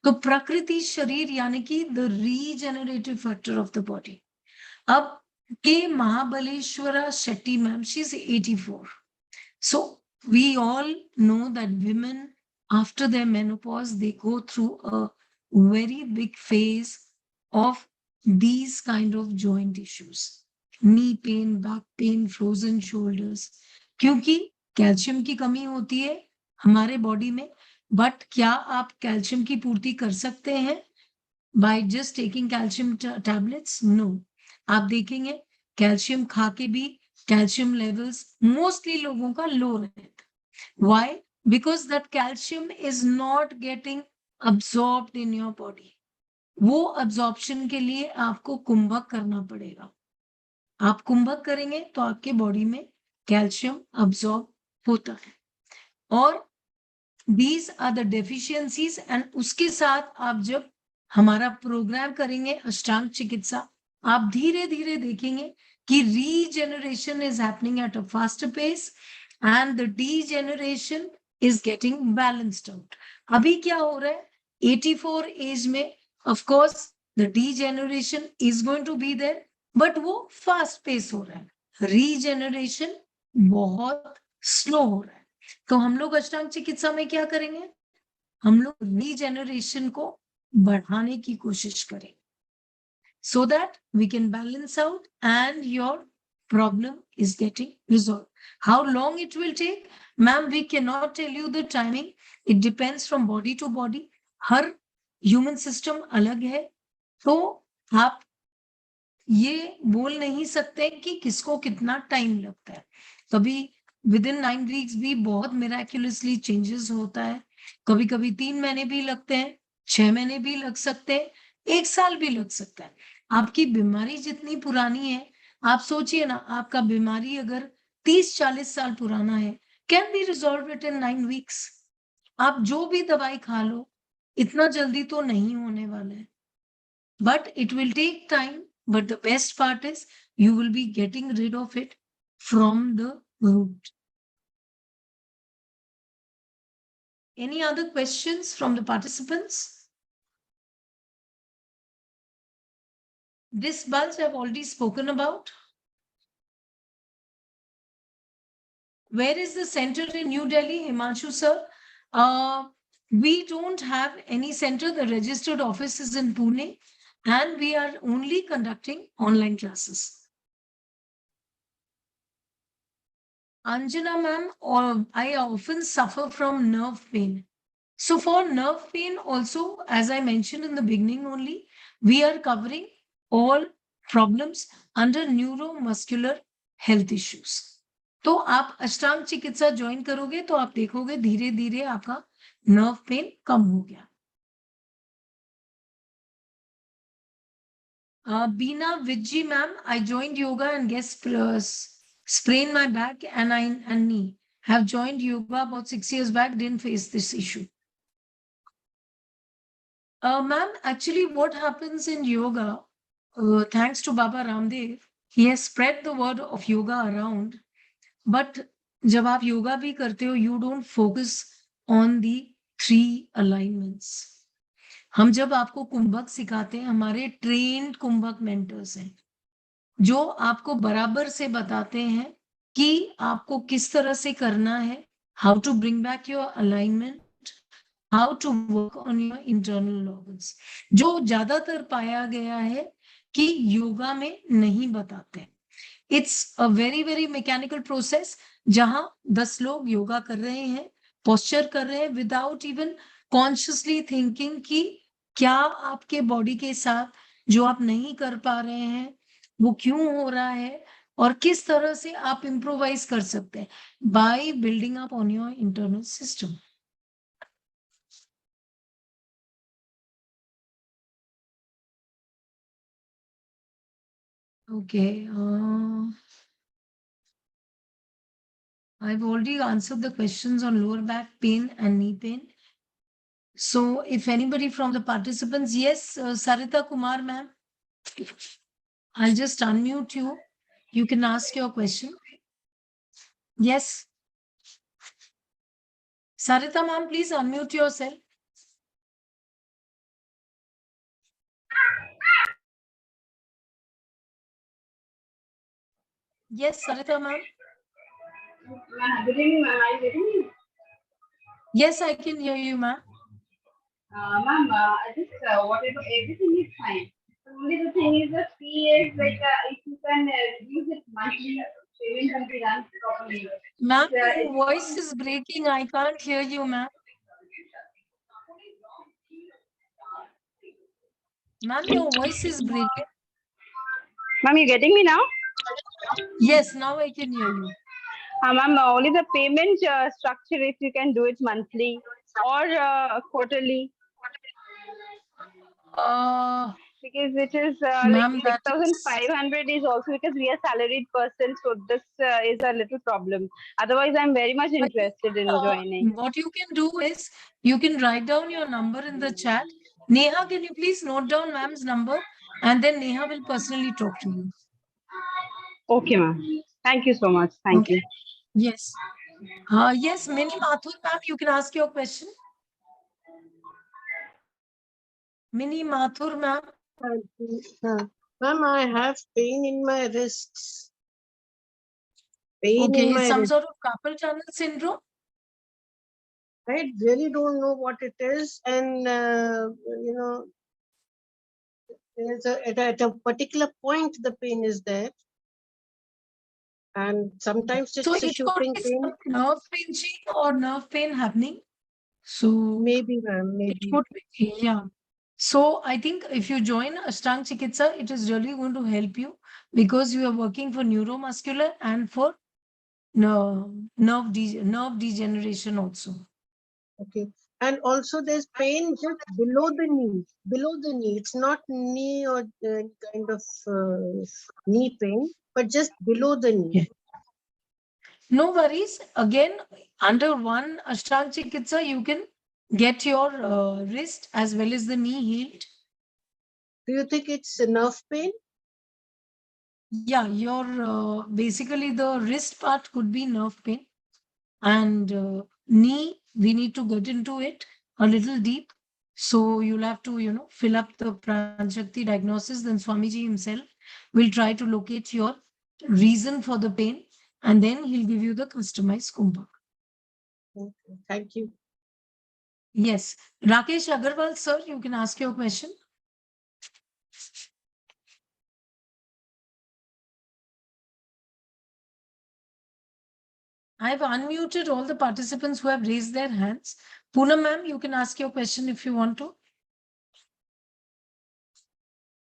तो प्रकृति शरीर यानी कि the regenerative factor of the body. अब K. Mahabaleshwara Shetty ma'am, she's 84. So we all know that women after their menopause, they go through a very big phase of these kind of joint issues. Knee pain, back pain, frozen shoulders. क्योंकि calcium की कमी होती है हमारे body में, but क्या आप calcium की पूर्ति कर सकते हैं by just taking calcium tablets? No. आप देखेंगे कैल्शियम खा के भी कैल्शियम लेवल्स मोस्टली लोगों का लो रहता है. Why? Because that calcium is not getting absorbed in your body. वो absorption के लिए आपको कुंभक करना पड़ेगा. आप कुंभक करेंगे तो आपके बॉडी में कैल्शियम अब्सॉर्ब होता है. और these are the deficiencies, and उसके साथ आप जब हमारा प्रोग्राम करेंगे अष्टांग चिकित्सा, आप धीरे धीरे देखेंगे कि regeneration is happening at a faster pace and the degeneration is getting balanced out. अभी क्या हो रहा है 84 एज में, of course the degeneration is going to be there, but वो फास्ट पेस हो रहा है, रीजेनरेशन बहुत स्लो हो रहा है. तो हम लोग अष्टांग चिकित्सा में क्या करेंगे, हम लोग रीजेनरेशन को बढ़ाने की कोशिश करें, so that we can balance out and your problem is getting resolved. How long it will take? Ma'am, we cannot tell you the timing. It depends from body to body. Her human system अलग है, तो आप ये बोल नहीं सकते कि किसको कितना टाइम लगता है. कभी within 9 weeks भी बहुत miraculously changes होता है. कभी कभी 3 महीने भी लगते हैं, 6 महीने भी लग सकते हैं, 1 साल भी लग सकता है. आपकी बीमारी जितनी पुरानी है, आप सोचिए ना, आपका बीमारी अगर 30-40 साल पुराना है, can be resolve it in 9 weeks. आप जो भी दवाई खा लो, इतना जल्दी तो नहीं होने वाला है, but it will take time. But the best part is you will be getting rid of it from the root. Any other questions from the participants? This bulge I've already spoken about. Where is the center in New Delhi, Himanshu sir? We don't have any center. The registered office is in Pune, and we are only conducting online classes. Anjana ma'am, I often suffer from nerve pain. So for nerve pain also, as I mentioned in the beginning only, we are covering all problems under neuromuscular health issues. तो आप अष्टांग चिकित्सा join करोगे तो आप देखोगे धीरे धीरे आपका नर्व पेन कम हो गया. Beena Vijji ma'am, I joined yoga and sprained my back and knee. Have joined yoga about 6 years back, didn't face this issue. Ma'am, actually what happens in yoga, thanks to Baba Ramdev, he has spread the word of yoga around. But जब आप योगा भी करते हो, you don't focus on the 3 alignments. हम जब आपको कुंभक सिखाते हैं, हमारे ट्रेन्ड कुंभक मेंटर्स हैं जो आपको बराबर से बताते हैं कि आपको किस तरह से करना है, how to bring back your alignment, how to work on your internal organs, जो ज्यादातर पाया गया है कि योगा में नहीं बताते. It's a very very mechanical process, जहां 10 लोग योगा कर रहे हैं, पोस्चर कर रहे हैं, विदाउट इवन कॉन्शियसली थिंकिंग कि क्या आपके बॉडी के साथ जो आप नहीं कर पा रहे हैं वो क्यों हो रहा है, और किस तरह से आप इम्प्रोवाइज कर सकते हैं by building up on your internal system. Okay, I've already answered the questions on lower back pain and knee pain. So if anybody from the participants, yes, Sarita Kumar ma'am, I'll just unmute you. You can ask your question. Yes. Sarita ma'am, please unmute yourself. Yes, Sarita ma'am. Good evening, ma'am. Are you getting me? Yes, I can hear you, ma'am. Ma'am, I just whatever, everything is fine. The only the thing is the fee is like if you can reduce it monthly, payment can be done properly. Ma'am, your voice is breaking. I can't hear you, ma'am. Ma'am, your voice is breaking. Ma'am, you getting me now? Yes, now I can hear you. Ma'am, only the payment structure, if you can do it monthly or quarterly, because it is like Ma'am, that is 6,500 is also because we are salaried person, so this is a little problem. Otherwise, I'm very much interested in joining. what you can do is you can write down your number in the chat. Neha, can you please note down ma'am's number, and then Neha will personally talk to you. Okay, ma'am. Thank you so much. Thank you. Yes. Yes, Mini Mathur ma'am, you can ask your question. Mini Mathur ma'am. Ma'am, I have pain in my wrists. Pain Okay, in my it's some wrist. sort of carpal tunnel syndrome. I really don't know what it is, and you know, there's at a particular point the pain is there, and sometimes So it's a it could shooting be pain. some nerve pinching or nerve pain happening. So Maybe, ma'am, it maybe. could be, yeah. So I think if you join Ashtaang Chikitsa, it is really going to help you because you are working for neuromuscular and for nerve degeneration also. Okay. And also there's pain just below the knee. Below the knee. It's not knee or kind of knee pain, but just below the knee. Yeah. No worries. Again, under one Ashtaang Chikitsa, you can get your wrist as well as the knee healed. Do you think it's a nerve pain? Yeah, your basically the wrist part could be nerve pain, and knee we need to get into it a little deep. So you'll have to fill up the Pranshakti diagnosis. Then Swamiji himself will try to locate your reason for the pain, and then he'll give you the customized kumbhak. Okay. Thank you. Yes, Rakesh Agarwal sir, you can ask your question. I've unmuted all the participants who have raised their hands. Poonam ma'am, you can ask your question if you want to.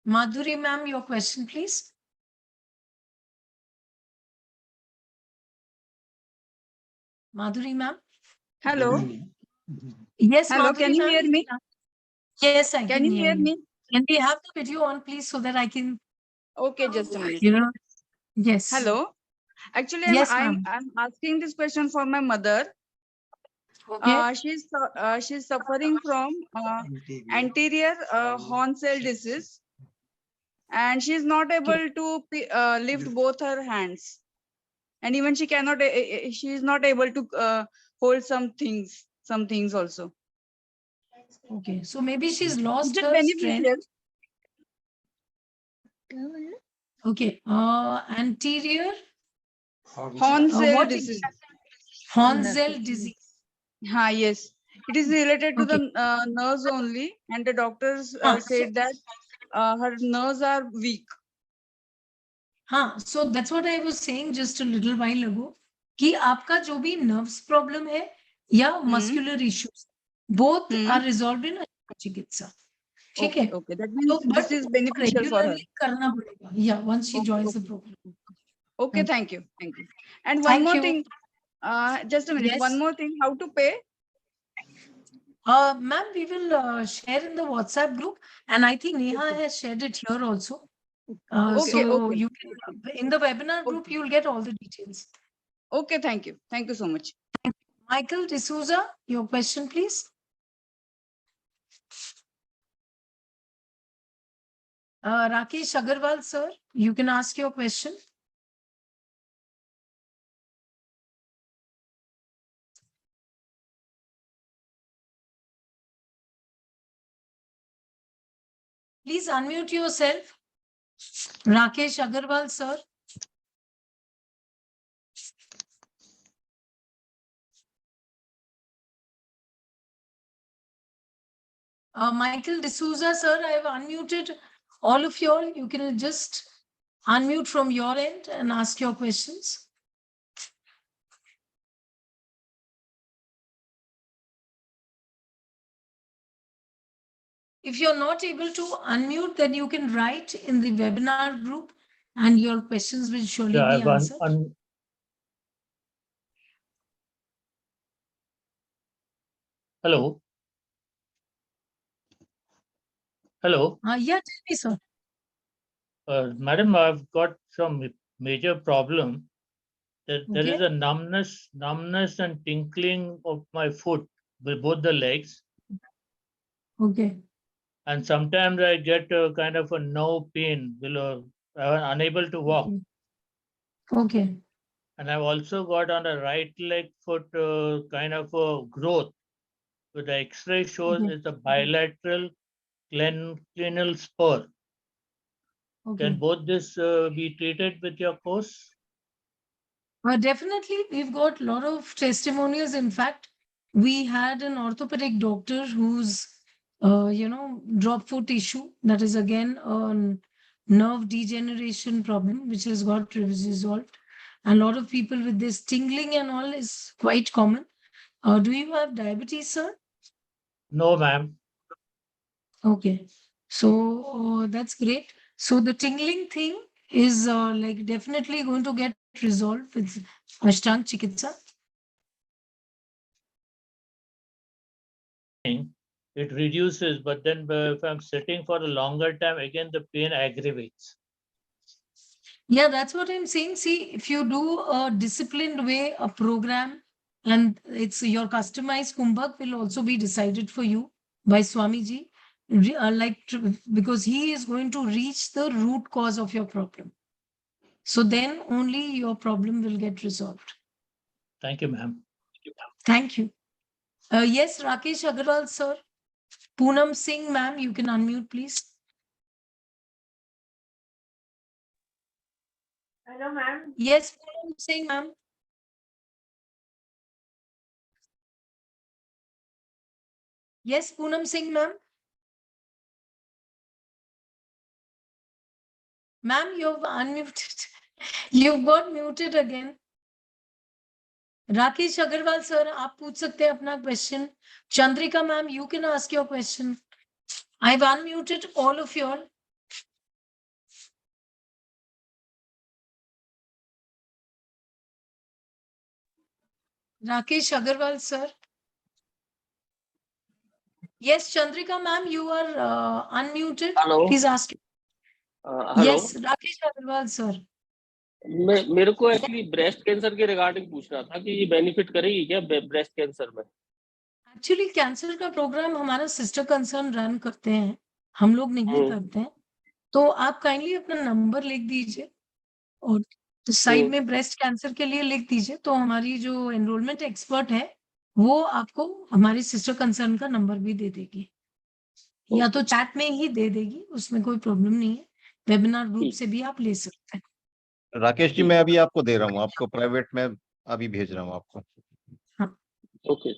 Madhuri ma'am, your question, please. Madhuri ma'am. Hello. Yes, Hello, Madhuri can you ma'am. hear me? Yes, I Can you hear me? Can we have the video on, please, so that I can, Okay, just a minute. Yes. Hello. Actually, Yes, I'm ma'am. asking this question for my mother. Okay. She's suffering from anterior horn cell disease, and she's not able to lift both her hands, and even she cannot. She is not able to hold some things also. Okay. So maybe she's Is lost it her strength. beneficial? Okay. Anterior Horn cell disease. Hornzell disease. Yes. It is related to Okay. the nerves only, and the doctors So, said that her nerves are weak. so that's what I was saying just a little while ago. कि आपका जो भी nerves problem है या muscular issues, both are resolved in Chikitsa. ठीक है? Okay. That means So, this is beneficial for her. regularly करना पड़ेगा. Yeah, once she joins the program. Okay, thank you. And one Thank more you. thing, just a minute. Yes. One more thing, how to pay? Ma'am, we will share in the WhatsApp group, and I think Neha has shared it here also. So you can, in the webinar group, you'll get all the details. Okay, thank you. Thank you so much. Michael D'Souza, your question, please. Rakesh Agarwal, sir, you can ask your question. Please unmute yourself. Rakesh Agarwal, sir. Michael D'Souza, sir, I have unmuted all of you all. You can just unmute from your end and ask your questions. If you're not able to unmute, then you can write in the webinar group and your questions will surely Yeah, be I've answered. Hello. Hello. Yeah, tell me, sir. Madam, I've got some major problem. There is Okay. a numbness and tingling of my foot with both the legs. Okay. And sometimes I get a kind of a nerve pain below. I'm unable to walk. Okay. And I've also got on the right leg foot kind of a growth. So the X-ray shows Okay. it's a bilateral clenal spur. Okay. Can both this be treated with your course? Definitely, we've got a lot of testimonials. In fact, we had an orthopedic doctor who's, drop foot issue. That is again a nerve degeneration problem, which has got resolved. And a lot of people with this tingling and all is quite common. Do you have diabetes, sir? No, ma'am. Okay. So that's great. So the tingling thing is like definitely going to get resolved with Ashtaang Chikitsa. It reduces, but then if I'm sitting for a longer time, again the pain aggravates. Yeah, that's what I'm saying. See, if you do a disciplined way, a program, and it's your customized kumbhak will also be decided for you by Swamiji, because he is going to reach the root cause of your problem. So then only your problem will get resolved. Thank you, ma'am. Thank you. Yes, Rakesh Agarwal, sir. Poonam Singh, ma'am, you can unmute, please. Hello, ma'am. Yes, Poonam Singh, ma'am. Yes, Poonam Singh, ma'am. Ma'am, you've unmuted. You've got muted again. Rakesh Agarwal, sir, आप पूछ सकते हैं अपना question. Chandrika, ma'am, you can ask your question. I've unmuted all of you all. Rakesh Agarwal, sir. Yes, Chandrika, ma'am, you are unmuted. Hello. Please ask. Hello. Yes, Rakesh Agarwal, sir. मेरे को actually breast cancer के regarding पूछना था कि ये benefit करेगी क्या breast cancer में? एक्चुअली कैंसर का प्रोग्राम हमारा सिस्टर कंसर्न रन करते हैं, हम लोग नहीं करते हैं। तो आप काइंडली अपना नंबर लिख दीजिए और साइड में ब्रेस्ट कैंसर के लिए लिख दीजिए, तो हमारी जो एनरोलमेंट एक्सपर्ट है वो आपको हमारी सिस्टर कंसर्न का नंबर भी दे देगी, या तो चैट में ही दे देगी, उसमें कोई प्रॉब्लम नहीं है। वेबिनार ग्रुप से भी आप ले सकते हैं। राकेश जी, मैं अभी आपको दे रहा हूँ, आपको प्राइवेट में अभी भेज रहा हूँ आपको। हाँ, okay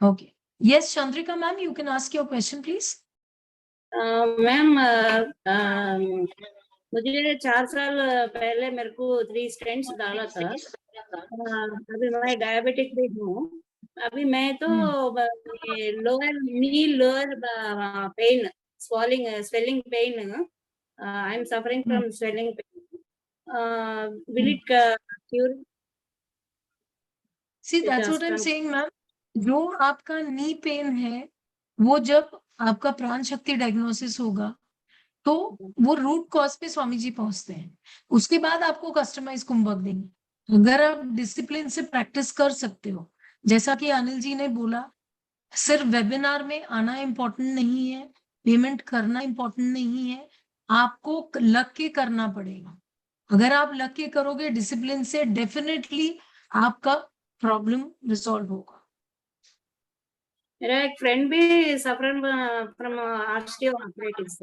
okay. Yes Chandrika ma'am, you can ask your question please. Ma'am मुझे 4 साल पहले मेरे को 3 स्टेंट्स डाला था। अभी मैं डायबिटिक भी हूँ। अभी मैं तो lower pain, swelling pain. I am suffering from swelling pain. Will it cure? See, that's what I'm saying, ma'am. जो आपका नी पेन है, वो जब आपका प्राण शक्ति डायग्नोसिस होगा, तो वो रूट कॉज पे स्वामी जी पहुंचते हैं। उसके बाद आपको कस्टमाइज कुंभक देंगे। अगर आप डिसिप्लिन से प्रैक्टिस कर सकते हो, जैसा कि अनिल जी ने बोला, सिर्फ वेबिनार में आना इम्पोर्टेंट नहीं है, पेमेंट करना इम्पोर्टेंट नहीं है, आपको लग के करना पड़ेगा। अगर आप लग के करोगे डिसिप्लिन से, डेफिनेटली आपका प्रॉब्लम रिजॉल्व होगा। मेरा एक फ्रेंड भी suffer from osteoarthritis.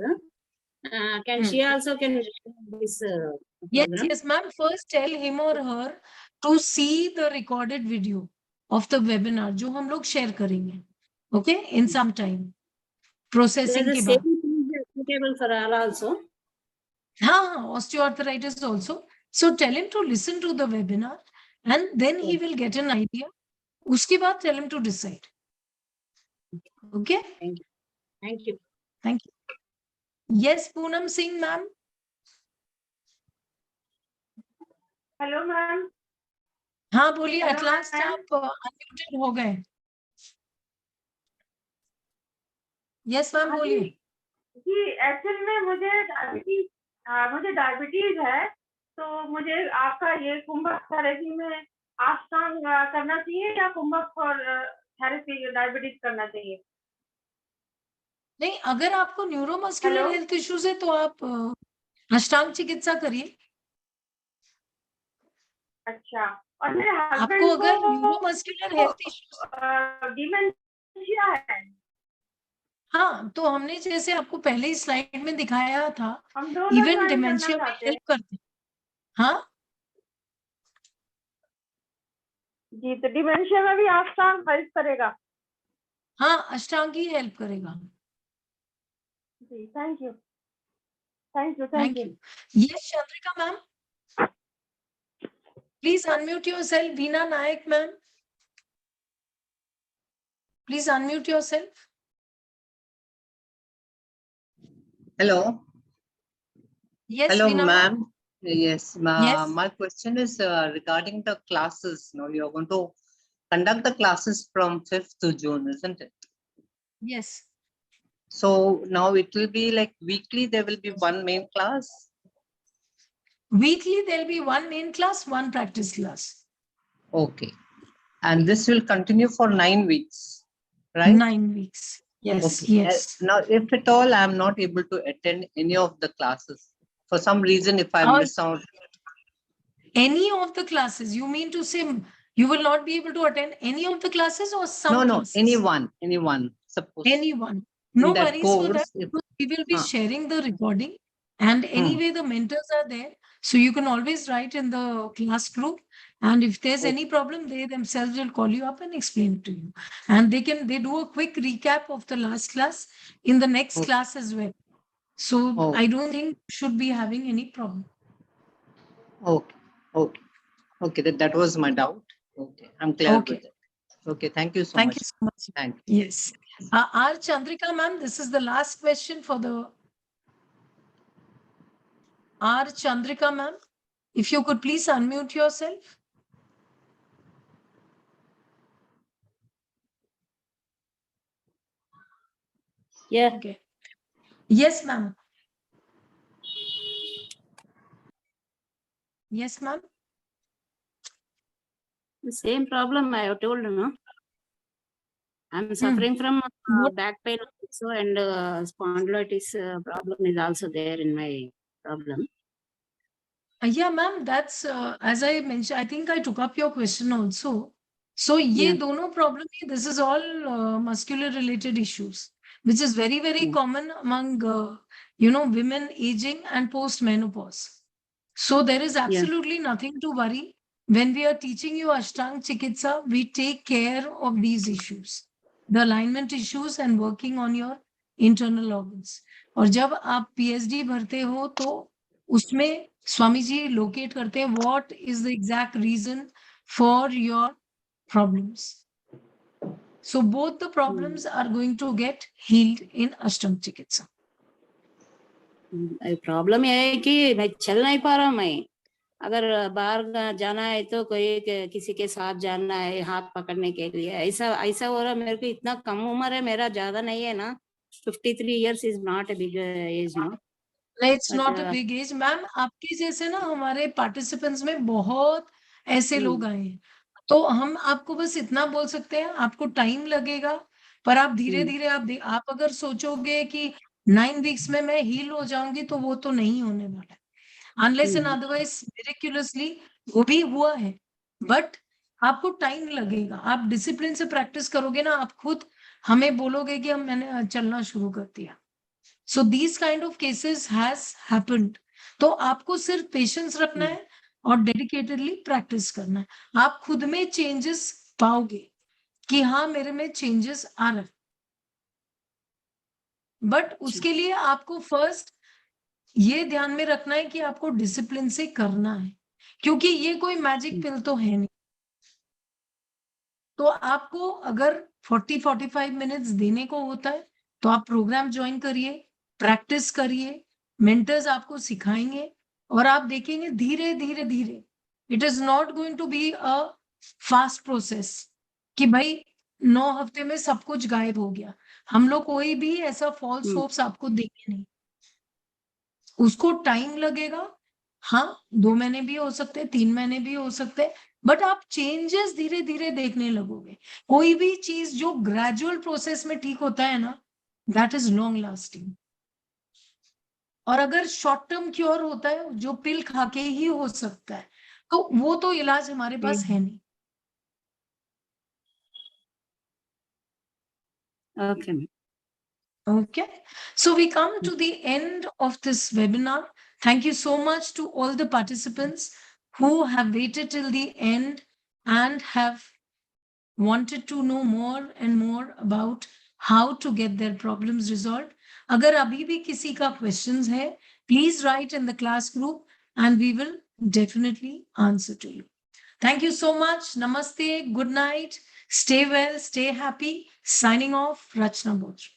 Can she also can this program? Yes, ma'am. First, tell him or her to see the recorded video of the webinar जो हम लोग share करेंगे, okay? In some time, processing के बाद। Same is applicable for all also. हाँ, osteoarthritis also. So tell him to listen to the webinar, and then he will get an idea. उसके बाद tell him to decide. Okay? Thank you. Thank you. Thank you. Yes, Poonam Singh, ma'am. Hello ma'am. हाँ बोलिए, Hello, at last ma'am. आप unmuted हो गए। Yes ma'am हाँ जी बोलिए। जी, actual में मुझे डायबिटीज है, तो मुझे आपका ये कुंभक थेरेपी में आष्टांग करना चाहिए या कुंभक और थेरेपी डायबिटीज करना चाहिए? नहीं, अगर आपको न्यूरोमस्कुलर हेलो। हेल्थ इश्यूज है तो आप अष्टांग चिकित्सा करिए। अच्छा, और मेरे आपको हस्बैंड अगर को न्यूरोमस्कुलर हेल्थ इश्यूज, डिमेंशिया है। हाँ तो हमने जैसे आपको पहले ही स्लाइड में दिखाया था, हम दोनों इवन ज्वाइन करना डिमेंशिया में चाहते हैं। हेल्प करते हैं। हाँ जी, तो डिमेंशिया में भी आष्टांग हेल्प करेगा। हाँ, अष्टांग ही हेल्प करेगा। जी, thank you thank you thank you. Yes Chandrika ma'am, please unmute yourself. Veena Nayak ma'am, please unmute yourself. Hello. Yes, Hello, Veena ma'am. ma'am. Yes, Yes. my question is regarding the classes. No, you're going to conduct the classes from 5th to June, isn't it? Yes. So now it will be like weekly, there will be one main class. Weekly there'll be one main class, one practice class. Okay. And this will continue for 9 weeks, right? 9 weeks. Yes, Okay. yes. Now, if at all I am not able to attend any of the classes, for some reason, if I miss out. Any of the classes, you mean to say you will not be able to attend any of the classes or some No, classes? anyone, suppose. Anyone. No that worries for that. course, if- because we will be Huh. sharing the recording, and anyway the mentors are there. So you can always write in the class group, and if there's any problem, they themselves will call you up and explain it to you. And they do a quick recap of the last class in the next Okay. class as well. So Oh. I don't think should be having any problem. Okay, okay, okay. That was my doubt. Okay, I'm clear Okay. with it. Okay, thank you so Thank much. you so much. Thank you. Yes. R. Chandrika ma'am, this is the last question for the R. Chandrika ma'am. If you could please unmute yourself. Yeah. Okay. Yes, ma'am. Yes, ma'am. The same problem I have told, no? I'm suffering from back pain also, and spondylitis problem is also there in my problem. Yeah, ma'am, that's as I mentioned, I think I took up your question also. So, ye dono problem, this is all muscular related issues, which is very, very common among, women aging and post menopause. So there is absolutely nothing to worry. When we are teaching you Ashtang Chikitsa, we take care of these issues, the alignment issues and working on your internal organs. और जब आप PhD भरते हो तो उसमें Swami ji locate करते हैं what is the exact reason for your problems. So both the problems are going to get healed in Ashtang Chikitsa. Problem ये है कि मैं चल नहीं पा रहा हूँ। मैं अगर बाहर जाना है तो कोई किसी के साथ जाना है हाथ पकड़ने के लिए, ऐसा हो रहा। मेरे को इतना कम उम्र है, मेरा ज्यादा नहीं है ना, 53 years is not a big age, no? It's not a big age, ma'am. आपके जैसे ना हमारे पार्टिसिपेंट्स में बहुत ऐसे लोग आए हैं, तो हम आपको बस इतना बोल सकते हैं, आपको टाइम लगेगा, पर आप धीरे धीरे आप अगर सोचोगे कि 9 वीक्स में मैं हील हो जाऊंगी, तो वो तो नहीं होने वाला है। अनलेस एंड अदरवाइज मिरेक्युलसली वो भी हुआ है, बट आपको टाइम लगेगा। आप डिसिप्लिन से प्रैक्टिस करोगे ना, आप खुद हमें बोलोगे कि मैंने चलना शुरू कर दिया। So these kind of cases has happened. तो आपको सिर्फ पेशेंस रखना है और डेडिकेटेडली प्रैक्टिस करना है। आप खुद में चेंजेस पाओगे कि हाँ मेरे में चेंजेस आ रहे हैं, बट उसके लिए आपको फर्स्ट ये ध्यान में रखना है कि आपको डिसिप्लिन से करना है, क्योंकि ये कोई मैजिक पिल तो है नहीं। तो आपको अगर 40-45 मिनट्स देने को होता है तो आप प्रोग्राम ज्वाइन करिए, प्रैक्टिस करिए, मेंटर्स आपको सिखाएंगे और आप देखेंगे धीरे धीरे धीरे, it is not going to be a fast process कि भाई 9 हफ्ते में सब कुछ गायब हो गया। हम लोग कोई भी ऐसा फॉल्स होप्स आपको देंगे नहीं, उसको टाइम लगेगा। हाँ, 2 महीने भी हो सकते हैं, 3 महीने भी हो सकते हैं, बट आप चेंजेस धीरे धीरे देखने लगोगे। कोई भी चीज जो ग्रेजुअल प्रोसेस में ठीक होता है ना, दैट इज लॉन्ग लास्टिंग। और अगर शॉर्ट टर्म क्योर होता है जो पिल खा के ही हो सकता है, तो वो तो इलाज हमारे पास है नहीं। Okay. Okay, so we come to the end of this webinar. Thank you so much to all the participants who have waited till the end and have wanted to know more and more about how to get their problems resolved. Agar abhi bhi kisi ka questions hai, please write in the class group and we will definitely answer to you. Thank you so much. Namaste. Good night. Stay well. Stay happy. Signing off, Rachna Botra.